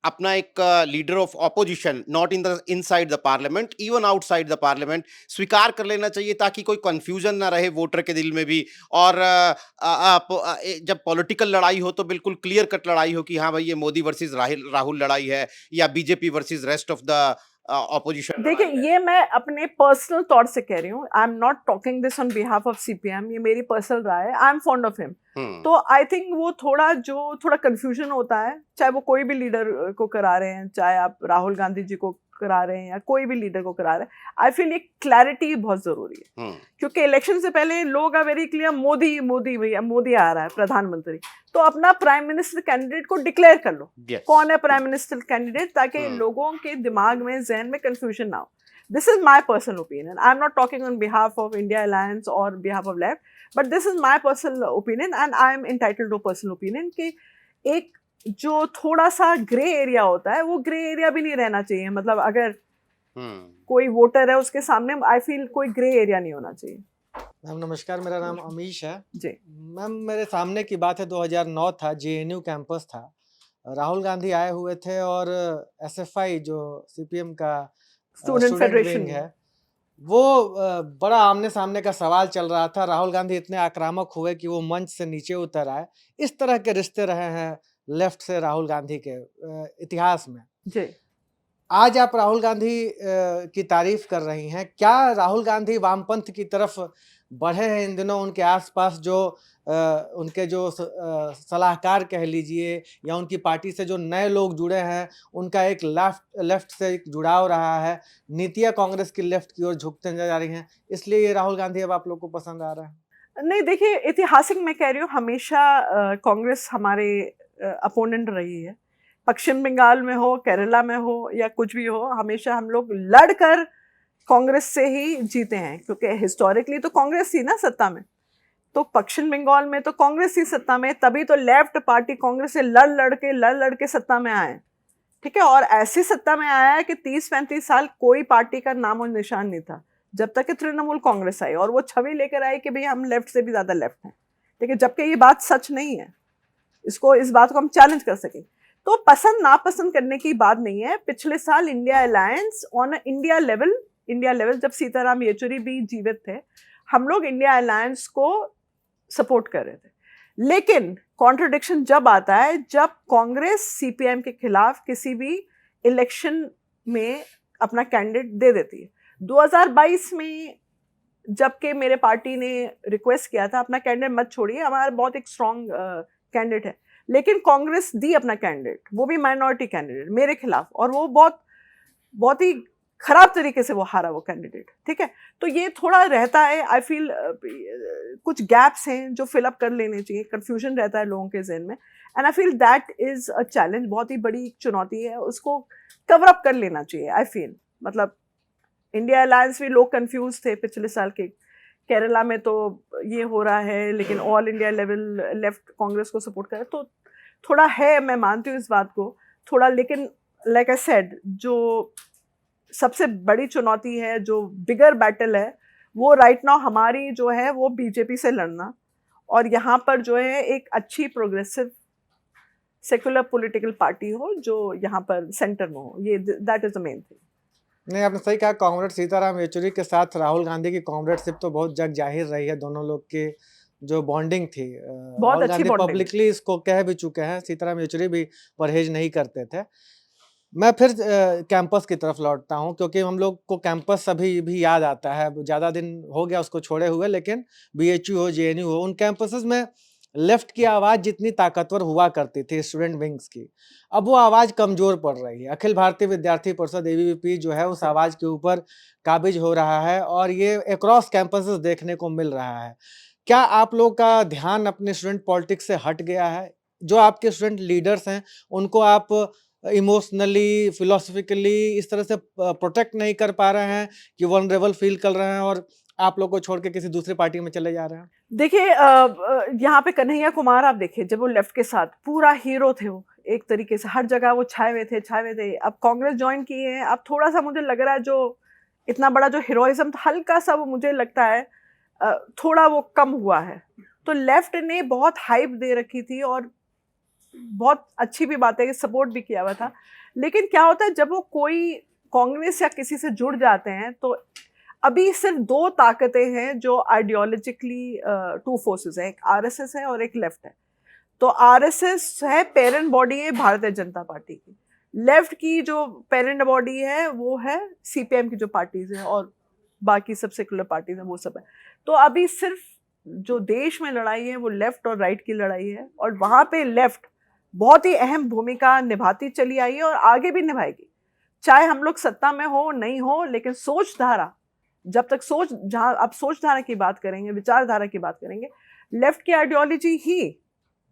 अपना एक leader of opposition, not in the inside the parliament, even outside the parliament, स्वीकार कर लेना चाहिए ताकि कोई कंफ्यूजन ना रहे वोटर के दिल में भी। और जब पॉलिटिकल लड़ाई हो तो बिल्कुल क्लियर कट लड़ाई हो कि हाँ भाई ये मोदी वर्सेस राहुल लड़ाई है या BJP versus rest of the opposition. देखिए, ये मैं अपने पर्सनल तौर से कह रही हूँ, आई am not talking this on behalf of CPM, ये मेरी पर्सनल राय है। I am fond of him. तो आई थिंक वो थोड़ा कंफ्यूजन होता है, चाहे वो कोई भी लीडर को करा रहे हैं, चाहे आप राहुल गांधी जी को करा रहे हैं या कोई भी लीडर को करा रहे हैं। आई फील ये क्लैरिटी बहुत जरूरी है, क्योंकि इलेक्शन से पहले लोग are very clear, Modi Modi भैया, मोदी आ रहा है प्रधानमंत्री, तो अपना प्राइम मिनिस्टर कैंडिडेट को डिक्लेयर कर लो। कौन है प्राइम मिनिस्टर कैंडिडेट, ताकि लोगों के दिमाग में, जहन में कंफ्यूजन ना हो। This is my personal opinion, I am not talking on behalf of India alliance और behalf of left, but this is my personal opinion and I am entitled to personal opinion कि एक जो थोड़ा सा grey area होता है, वो grey area भी नहीं रहना चाहिए। मतलब अगर कोई वोटर है उसके सामने, आई फील कोई ग्रे एरिया नहीं होना चाहिए। मैम नमस्कार, मेरा नाम अमीश है जी। मैम, मेरे सामने की बात है, 2009 था, जेएनयू कैंपस था, राहुल गांधी आए हुए थे और एसएफआई जो सीपीएम का स्टूडेंट फेडरेशन विंग है, वो बड़ा आमने सामने का सवाल चल रहा था। राहुल गांधी इतने आक्रामक हुए कि वो मंच से नीचे उतर आए। इस तरह के रिश्ते रहे हैं लेफ्ट से राहुल गांधी के इतिहास में। जी। आज आप राहुल गांधी की तारीफ कर रही हैं, क्या राहुल गांधी वामपंथ की तरफ बढ़े हैं इन दिनों? उनके आसपास जो उनके जो सलाहकार कह लीजिए या उनकी पार्टी से जो नए लोग जुड़े हैं, उनका एक लेफ्ट से एक जुड़ाव रहा है, नीतियाँ कांग्रेस की लेफ्ट की ओर झुकते जा रही हैं, इसलिए ये राहुल गांधी अब आप लोग को पसंद आ रहा है? नहीं, देखिए, ऐतिहासिक मैं कह रही हूँ, हमेशा कांग्रेस हमारे अपोनेंट रही है। पश्चिम बंगाल में हो, केरला में हो या कुछ भी हो, हमेशा हम लोग लड़कर कांग्रेस से ही जीते हैं, क्योंकि हिस्टोरिकली तो कांग्रेस थी ना सत्ता में। तो पश्चिम बंगाल में तो कांग्रेस ही सत्ता में, तभी तो लेफ्ट पार्टी कांग्रेस से लड़ के सत्ता में आए, ठीक है। और ऐसी सत्ता में आया है कि 30-35 साल कोई पार्टी का नाम और निशान नहीं था, जब तक कि तृणमूल कांग्रेस आई और वो छवि लेकर आई कि भाई हम लेफ्ट से भी ज़्यादा लेफ्ट हैं, ठीक है। जबकि ये बात सच नहीं है, इस बात को हम चैलेंज कर सकें। तो पसंद नापसंद करने की बात नहीं है। पिछले साल India alliance on India level जब सीताराम येचुरी भी जीवित थे, हम लोग इंडिया अलायंस को सपोर्ट कर रहे थे। लेकिन कॉन्ट्रडिक्शन जब आता है, जब कांग्रेस सीपीएम के खिलाफ किसी भी इलेक्शन में अपना कैंडिडेट दे देती है। 2022 में जबकि मेरे पार्टी ने रिक्वेस्ट किया था अपना कैंडिडेट मत छोड़िए, हमारा बहुत एक स्ट्रॉन्ग कैंडिडेट है, लेकिन कांग्रेस दी अपना कैंडिडेट, वो भी माइनॉरिटी कैंडिडेट मेरे खिलाफ, और वो बहुत ही खराब तरीके से वो हारा वो कैंडिडेट, ठीक है। तो ये थोड़ा रहता है, आई फील कुछ गैप्स हैं जो फिल अप कर लेने चाहिए, कंफ्यूजन रहता है लोगों के जहन में, and I feel that is a challenge, बहुत ही बड़ी चुनौती है, उसको कवर अप कर लेना चाहिए। आई फील, मतलब इंडिया अलायंस भी लोग कंफ्यूज थे पिछले साल के, केरला में तो ये हो रहा है लेकिन all India level left Congress को सपोर्ट करे, तो थोड़ा है, मैं मानती हूँ इस बात को थोड़ा, लेकिन लाइक आई सेड, जो सबसे बड़ी चुनौती है, जो बिगर बैटल है, वो राइट नाउ हमारी जो है वो बीजेपी से लड़ना, और यहाँ पर जो है एक अच्छी प्रोग्रेसिव सेकुलर पॉलिटिकल पार्टी हो जो यहाँ पर सेंटर में हो, ये that is the main thing. नहीं, आपने सही कहा, कॉमरेड सीताराम येचुरी के साथ राहुल गांधी की कॉमरेडशिप तो बहुत जग जाहिर रही है, दोनों लोग की जो बॉन्डिंग थी। बहुत राहुल अच्छी गांधी बॉन्डिंग। पब्लिकली इसको कह भी चुके हैं, सीताराम येचुरी भी परहेज नहीं करते थे। मैं फिर कैंपस की तरफ लौटता हूं, क्योंकि हम लोग को कैंपस अभी भी याद आता है, ज़्यादा दिन हो गया उसको छोड़े हुए, लेकिन बीएचयू हो, जेएनयू हो, उन कैंपसेस में लेफ्ट की आवाज़ जितनी ताकतवर हुआ करती थी स्टूडेंट विंग्स की, अब वो आवाज़ कमज़ोर पड़ रही है। अखिल भारतीय विद्यार्थी परिषद एबीवीपी जो है उस आवाज़ के ऊपर काबिज हो रहा है, और ये अक्रॉस कैंपसेस देखने को मिल रहा है। क्या आप लोग का ध्यान अपने स्टूडेंट पॉलिटिक्स से हट गया है? जो आपके स्टूडेंट लीडर्स हैं, उनको आप इमोशनली, फिलोसफिकली इस तरह से प्रोटेक्ट नहीं कर पा रहे हैं कि वल्नरेबल फील कर रहे हैं और आप लोग को छोड़ के किसी दूसरी पार्टी में चले जा रहे हैं? देखिए, यहाँ पे कन्हैया कुमार आप देखिए, जब वो लेफ्ट के साथ पूरा हीरो थे, वो एक तरीके से हर जगह वो छाए हुए थे। अब कांग्रेस ज्वाइन किए हैं, अब थोड़ा सा मुझे लग रहा है जो इतना बड़ा जो हीरोइज्म था, हल्का सा वो मुझे लगता है थोड़ा वो कम हुआ है। तो लेफ्ट ने बहुत हाइप दे रखी थी, और बहुत अच्छी भी बात है कि सपोर्ट भी किया हुआ था, लेकिन क्या होता है जब वो कोई कांग्रेस या किसी से जुड़ जाते हैं, तो अभी सिर्फ दो ताकतें हैं जो आइडियोलॉजिकली टू फोर्सेस है, एक आरएसएस है और एक लेफ्ट है। तो आरएसएस है पेरेंट बॉडी है भारतीय जनता पार्टी की, लेफ्ट की जो पेरेंट बॉडी है वो है सीपीएम की जो पार्टीज है, और बाकी सब सेकुलर पार्टीज है, वो सब है। तो अभी सिर्फ जो देश में लड़ाई है वो लेफ्ट और राइट की लड़ाई है, और वहां पे लेफ्ट बहुत ही अहम भूमिका निभाती चली आई है और आगे भी निभाएगी, चाहे हम लोग सत्ता में हो नहीं हो। लेकिन सोच धारा, जब तक जहां अब सोच धारा की बात करेंगे, विचारधारा की बात करेंगे, लेफ्ट की आइडियोलॉजी ही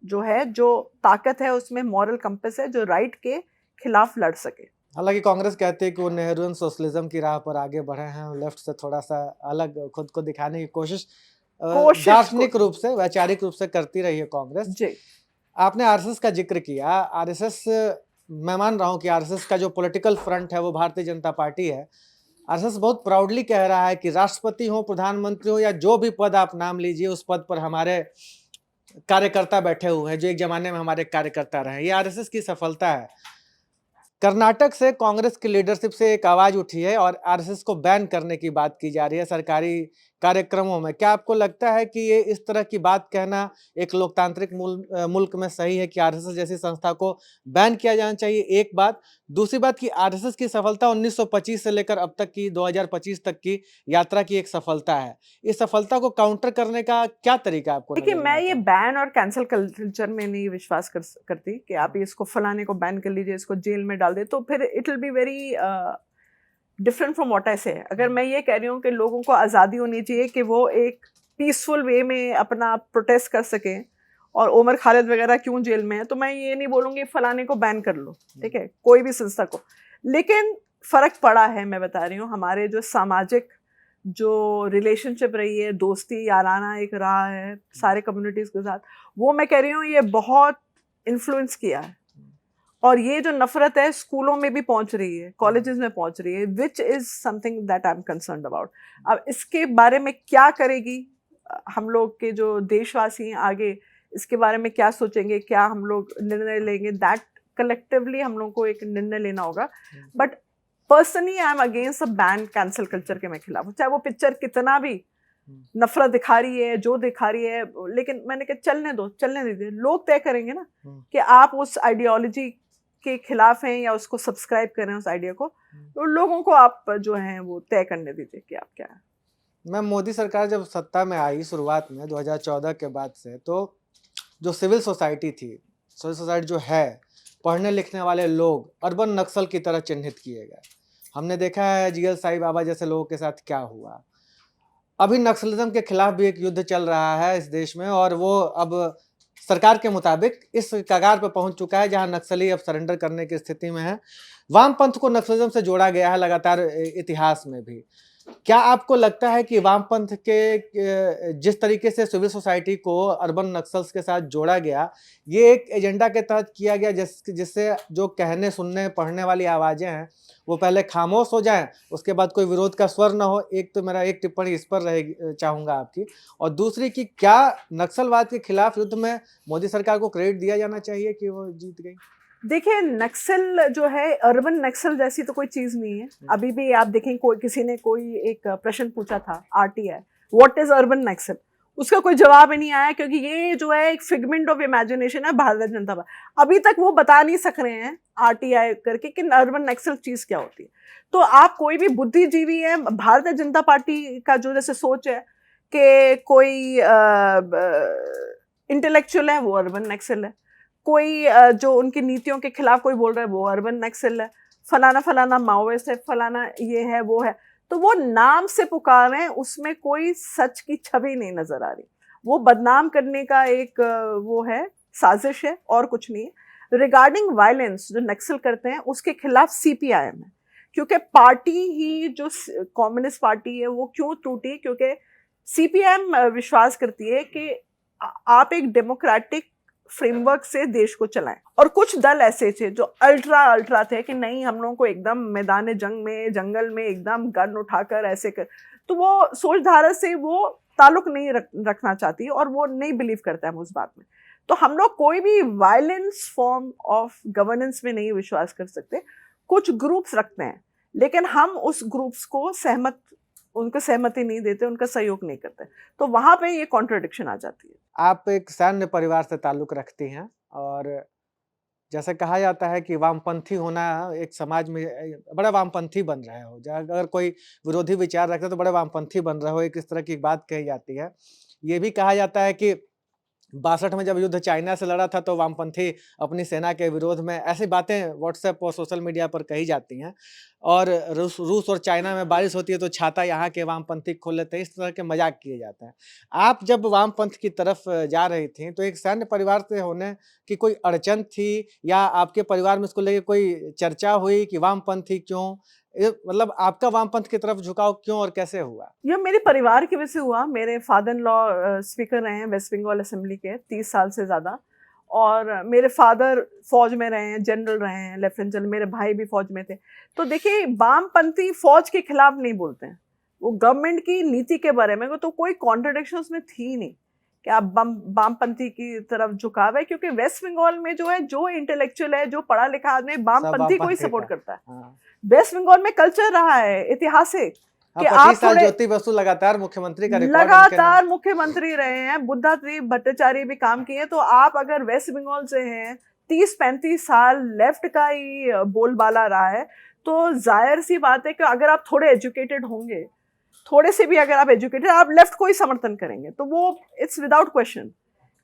जो है, जो ताकत है उसमें, मॉरल कंपस है जो राइट के खिलाफ लड़ सके। हालांकि कांग्रेस कहती है कि वो नेहरून सोशलिज्म की राह पर आगे बढ़े हैं और लेफ्ट से थोड़ा सा अलग खुद को दिखाने की कोशिश दार्शनिक रूप से, वैचारिक रूप से करती रही है कांग्रेस जी। आपने आरएसएस का जिक्र किया। आरएसएस, मैं मान रहा हूं कि आरएसएस का जो पॉलिटिकल फ्रंट है वो भारतीय जनता पार्टी है। आरएसएस बहुत प्राउडली कह रहा है कि राष्ट्रपति हो, प्रधानमंत्री हो, या जो भी पद आप नाम लीजिए, उस पद पर हमारे कार्यकर्ता बैठे हुए हैं जो एक जमाने में हमारे कार्यकर्ता रहे। ये आरएसएस की सफलता है। कर्नाटक से कांग्रेस की लीडरशिप से एक आवाज उठी है और आरएसएस को बैन करने की बात की जा रही है सरकारी कार्यक्रमों में। क्या आपको लगता है कि ये इस तरह की बात कहना एक लोकतांत्रिक मुल्क में सही है कि आरएसएस जैसी संस्था को बैन किया जाना चाहिए? एक बात। दूसरी बात कि आरएसएस की सफलता 1925 से लेकर अब तक की 2025 तक की यात्रा की एक सफलता है। इस सफलता को काउंटर करने का क्या तरीका आपको देखिए, नजर मैं आता ये है? बैन और कैंसिल कल्चर में नहीं विश्वास करती कि आप इसको फलाने को बैन कर लीजिए, इसको जेल में डाल दे, तो फिर it will be very different from what I से। अगर मैं ये कह रही हूँ कि लोगों को आज़ादी होनी चाहिए कि वो एक पीसफुल वे में अपना प्रोटेस्ट कर सकें, और उमर खालिद वगैरह क्यों जेल में है, तो मैं ये नहीं बोलूँगी फलाने को बैन कर लो, ठीक है, कोई भी संस्था को। लेकिन फ़र्क पड़ा है, मैं बता रही हूँ, हमारे जो सामाजिक जो रिलेशनशिप रही है, दोस्ती याराना एक रहा है सारे कम्युनिटीज़ के साथ, वो मैं कह रही हूँ ये बहुत इन्फ्लुएंस किया है। और ये जो नफरत है स्कूलों में भी पहुंच रही है, कॉलेजेस में पहुंच रही है, which is something that I am concerned about. अब इसके बारे में क्या करेगी हम लोग के जो देशवासी हैं, आगे इसके बारे में क्या सोचेंगे, क्या हम लोग निर्णय लेंगे, दैट कलेक्टिवली हम लोग को एक निर्णय लेना होगा। But personally I am against a ban cancel culture के मैं खिलाफ हूँ, चाहे वो पिक्चर कितना भी नफरत दिखा रही है, जो दिखा रही है, लेकिन मैंने कहा चलने दो, चलने दीजिए, लोग तय करेंगे ना कि आप उस आइडियोलॉजी के खिलाफ हैं या उसको सब्सक्राइब कर रहे हैं उस आइडिया को, तो लोगों को आप जो हैं वो तय करने दीजिए कि आप क्या है। मैं मोदी सरकार जब सत्ता में आई शुरुआत में 2014 के बाद से, तो जो सिविल सोसाइटी थी, सिविल सोसाइटी जो है, पढ़ने लिखने वाले लोग अर्बन नक्सल की तरह चिन्हित किए गए। हमने देखा है जीएल साई बाबा जैसे लोगों के साथ क्या हुआ। अभी नक्सलिज्म के खिलाफ भी एक युद्ध चल रहा है इस देश में, और वो अब सरकार के मुताबिक इस कगार पर पहुंच चुका है जहां नक्सली अब सरेंडर करने की स्थिति में है। वामपंथ को नक्सलिज्म से जोड़ा गया है लगातार इतिहास में भी। क्या आपको लगता है कि वामपंथ के जिस तरीके से सिविल सोसाइटी को अर्बन नक्सल्स के साथ जोड़ा गया, ये एक एजेंडा के तहत किया गया जिससे जो कहने सुनने पढ़ने वाली आवाजें हैं वो पहले खामोश हो जाएं, उसके बाद कोई विरोध का स्वर न हो? एक तो मेरा एक टिप्पणी इस पर रहेगी चाहूंगा आपकी, और दूसरी कि क्या नक्सलवाद के खिलाफ युद्ध में मोदी सरकार को क्रेडिट दिया जाना चाहिए कि वो जीत गई? देखिए, नक्सल जो है, अर्बन नक्सल जैसी तो कोई चीज नहीं है। अभी भी आप देखें, किसी ने कोई एक प्रश्न पूछा था आरटीआई, व्हाट इज अर्बन नक्सल, उसका कोई जवाब ही नहीं आया, क्योंकि ये जो है एक फिगमेंट ऑफ इमेजिनेशन है भारतीय जनता पार्टी। अभी तक वो बता नहीं सक रहे हैं आरटीआई करके कि अर्बन नक्सल चीज क्या होती है। तो आप कोई भी बुद्धिजीवी है, भारतीय जनता पार्टी का जो जैसे सोच है कि कोई इंटेलेक्चुअल है वो अर्बन नक्सल है, कोई जो उनकी नीतियों के खिलाफ कोई बोल रहा है वो अर्बन नक्सल है, फलाना फलाना माओवादिस्ट है, फलाना ये है वो है, तो वो नाम से पुकार रहे हैं, उसमें कोई सच की छवि नहीं नजर आ रही। वो बदनाम करने का एक वो है, साजिश है, और कुछ नहीं है। रिगार्डिंग वायलेंस जो नक्सल करते हैं उसके खिलाफ सीपीआईएम है, क्योंकि पार्टी ही जो कम्युनिस्ट पार्टी है वो क्यों टूटी, क्योंकि सीपीआईएम विश्वास करती है कि आप एक डेमोक्रेटिक फ्रेमवर्क से देश को चलाएं। और कुछ दल ऐसे थे जो अल्ट्रा थे कि नहीं, हम लोगों को एकदम मैदान जंग में, जंगल में एकदम गन उठाकर ऐसे कर, तो वो सोचधारा से वो ताल्लुक नहीं रखना चाहती और वो नहीं बिलीव करता है उस बात में। तो हम लोग कोई भी वायलेंस फॉर्म ऑफ गवर्नेंस में नहीं विश्वास कर सकते। कुछ ग्रुप्स रखते हैं, लेकिन हम उस ग्रुप्स को उनको सहमति नहीं देते, उनका सहयोग नहीं करते, तो वहां पे ये कॉन्ट्रडिक्शन आ जाती है। आप एक सैन्य परिवार से ताल्लुक रखती हैं, और जैसे कहा जाता है कि वामपंथी होना एक समाज में बड़ा वामपंथी बन रहे हो, अगर कोई विरोधी विचार रखते तो बड़े वामपंथी बन रहे हो, एक इस तरह की बात कही जाती है। ये भी कहा जाता है कि 62 में जब युद्ध चाइना से लड़ा था तो वामपंथी अपनी सेना के विरोध में, ऐसी बातें व्हाट्सएप और सोशल मीडिया पर कही जाती हैं। और रूस और चाइना में बारिश होती है तो छाता यहाँ के वामपंथी खोल लेते हैं, इस तरह के मजाक किए जाते हैं। आप जब वामपंथ की तरफ जा रही थी तो एक सैन्य परिवार से होने की कोई अड़चन थी, या आपके परिवार में इसको लेके कोई चर्चा हुई कि वामपंथी क्यों, मतलब आपका वामपंथ की तरफ झुकाव क्यों और कैसे हुआ? ये मेरे परिवार की वजह से हुआ। मेरे फादर इन लॉ स्पीकर रहे हैं वेस्ट बंगाल असेंबली के 30 साल से ज़्यादा, और मेरे फादर फौज में रहे हैं, जनरल रहे हैं, लेफ्टिनेंट जनरल, मेरे भाई भी फौज में थे। तो देखिए, वामपंथी फौज के खिलाफ नहीं बोलते हैं, वो गवर्नमेंट की नीति के बारे में, तो कोई कॉन्ट्रडिक्शन उसमें थी नहीं कि आप वामपंथी की तरफ झुकाव है, क्योंकि वेस्ट बंगाल में जो है, जो इंटेलेक्चुअल है, जो पढ़ा लिखा आदमी, वामपंथी को ही सपोर्ट करता है। हाँ। वेस्ट बंगाल में कल्चर रहा है ऐतिहासिक कि 25 आप साल ज्योति बसु लगातार मुख्यमंत्री का रिकॉर्ड लगातार मुख्यमंत्री रहे हैं, बुद्धादेव भट्टाचार्य भी काम किए। तो आप अगर वेस्ट बंगाल से हैं, 30-35 साल लेफ्ट का ही बोलबाला रहा है, तो जाहिर सी बात है कि अगर आप थोड़े एजुकेटेड होंगे, थोड़े से भी अगर आप एजुकेटेड, आप लेफ्ट को ही समर्थन करेंगे। तो वो इट्स विदाउट क्वेश्चन,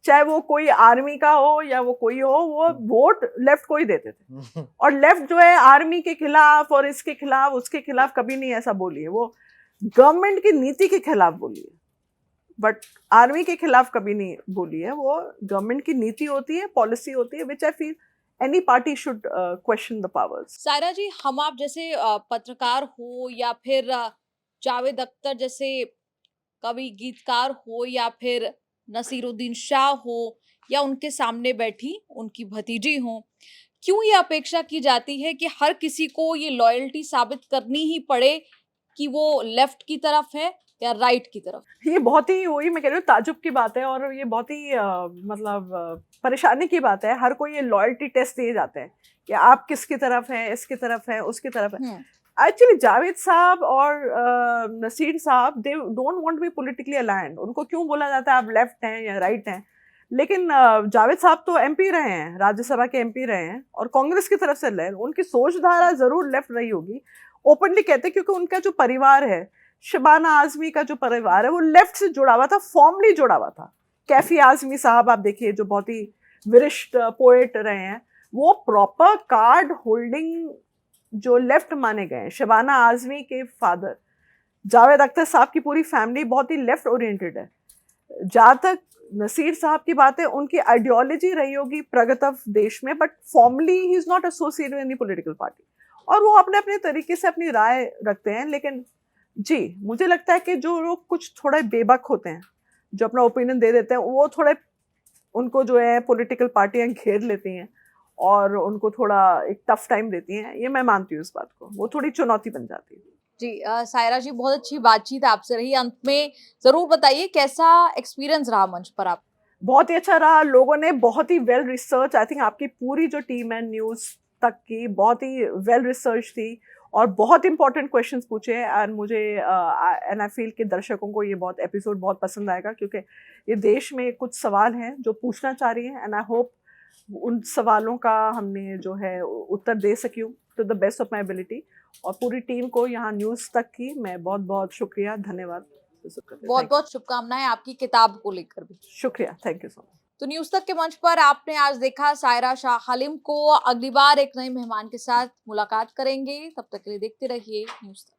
चाहे वो कोई आर्मी का हो या वो कोई हो, वो वोट लेफ्ट को ही देते थे। और लेफ्ट जो है आर्मी के खिलाफ और इसके खिलाफ उसके खिलाफ कभी नहीं ऐसा बोली है, वो गवर्नमेंट की नीति के खिलाफ बोली है, बट आर्मी के खिलाफ कभी नहीं बोली है। वो गवर्नमेंट की नीति होती है, पॉलिसी होती है, which I feel any party should question the powers. Saira ji, हम आप जैसे पत्रकार हो या फिर जावेद अख्तर जैसे कवि गीतकार हो या फिर नसीरुद्दीन शाह हो या उनके सामने बैठी उनकी भतीजी हो, क्यों ये अपेक्षा की जाती है कि हर किसी को ये लॉयल्टी साबित करनी ही पड़े कि वो लेफ्ट की तरफ है या राइट की तरफ? ये बहुत ही, वही मैं कह रही हूँ, ताजुब की बात है, और ये बहुत ही परेशानी की बात है। हर कोई ये लॉयल्टी टेस्ट दिए जाते हैं कि आप किसकी तरफ हैं, इसकी तरफ है, उसकी तरफ है। एक्चुअली जावेद साहब और नसीर साहब, they don't want to be politically aligned. उनको क्यों बोला जाता है आप लेफ्ट हैं या राइट हैं, लेकिन जावेद साहब तो एमपी रहे हैं, राज्यसभा के एमपी रहे हैं, और कांग्रेस की तरफ से रहे। उनकी सोच धारा जरूर लेफ्ट रही होगी, ओपनली कहते हैं, क्योंकि उनका जो परिवार है, शबाना आजमी का जो परिवार है, वो लेफ्ट से जुड़ा हुआ था, फॉर्मली जुड़ा हुआ था। कैफी आजमी साहब आप देखिए, जो बहुत ही वरिष्ठ पोएट रहे हैं, वो प्रॉपर कार्ड होल्डिंग जो लेफ्ट माने गए। शबाना आजमी के फादर जावेद अख्तर साहब की पूरी फैमिली बहुत ही लेफ्ट ओरिएंटेड है। जहाँ तक नसीर साहब की बात है, उनकी आइडियोलॉजी रही होगी प्रगतव देश में, but formally he is not associated with any political party, और वो अपने अपने तरीके से अपनी राय रखते हैं। लेकिन जी, मुझे लगता है कि जो लोग कुछ थोड़े बेबक होते हैं, जो अपना ओपिनियन दे देते हैं, वो थोड़े, उनको जो है पॉलिटिकल पार्टियां घेर लेती हैं और उनको थोड़ा एक टफ टाइम देती हैं। ये मैं मानती हूँ इस बात को, वो थोड़ी चुनौती बन जाती है। जी सायरा जी, बहुत अच्छी बातचीत आपसे रही। अंत में जरूर बताइए कैसा एक्सपीरियंस रहा मंच पर आप? बहुत ही अच्छा रहा, लोगों ने बहुत ही वेल रिसर्च, आई थिंक आपकी पूरी जो टीम है न्यूज़ तक की, बहुत ही वेल रिसर्च थी और बहुत इंपॉर्टेंट क्वेश्चंस पूछे हैं। और मुझे एंड आई फील कि दर्शकों को ये बहुत एपिसोड बहुत पसंद आएगा, क्योंकि ये देश में कुछ सवाल हैं जो पूछना चाह रही हैं, एंड आई होप उन सवालों का हमने जो है उत्तर दे सकी हूँ to the best of my ability. और पूरी टीम को यहाँ न्यूज़ तक की मैं बहुत बहुत शुक्रिया, धन्यवाद। बहुत बहुत शुभकामनाएं आपकी किताब को लेकर भी। शुक्रिया, थैंक यू सो मच। तो न्यूज तक के मंच पर आपने आज देखा सायरा शाह आलिम को। अगली बार एक नए मेहमान के साथ मुलाकात करेंगे, तब तक के लिए देखते रहिए न्यूज तक।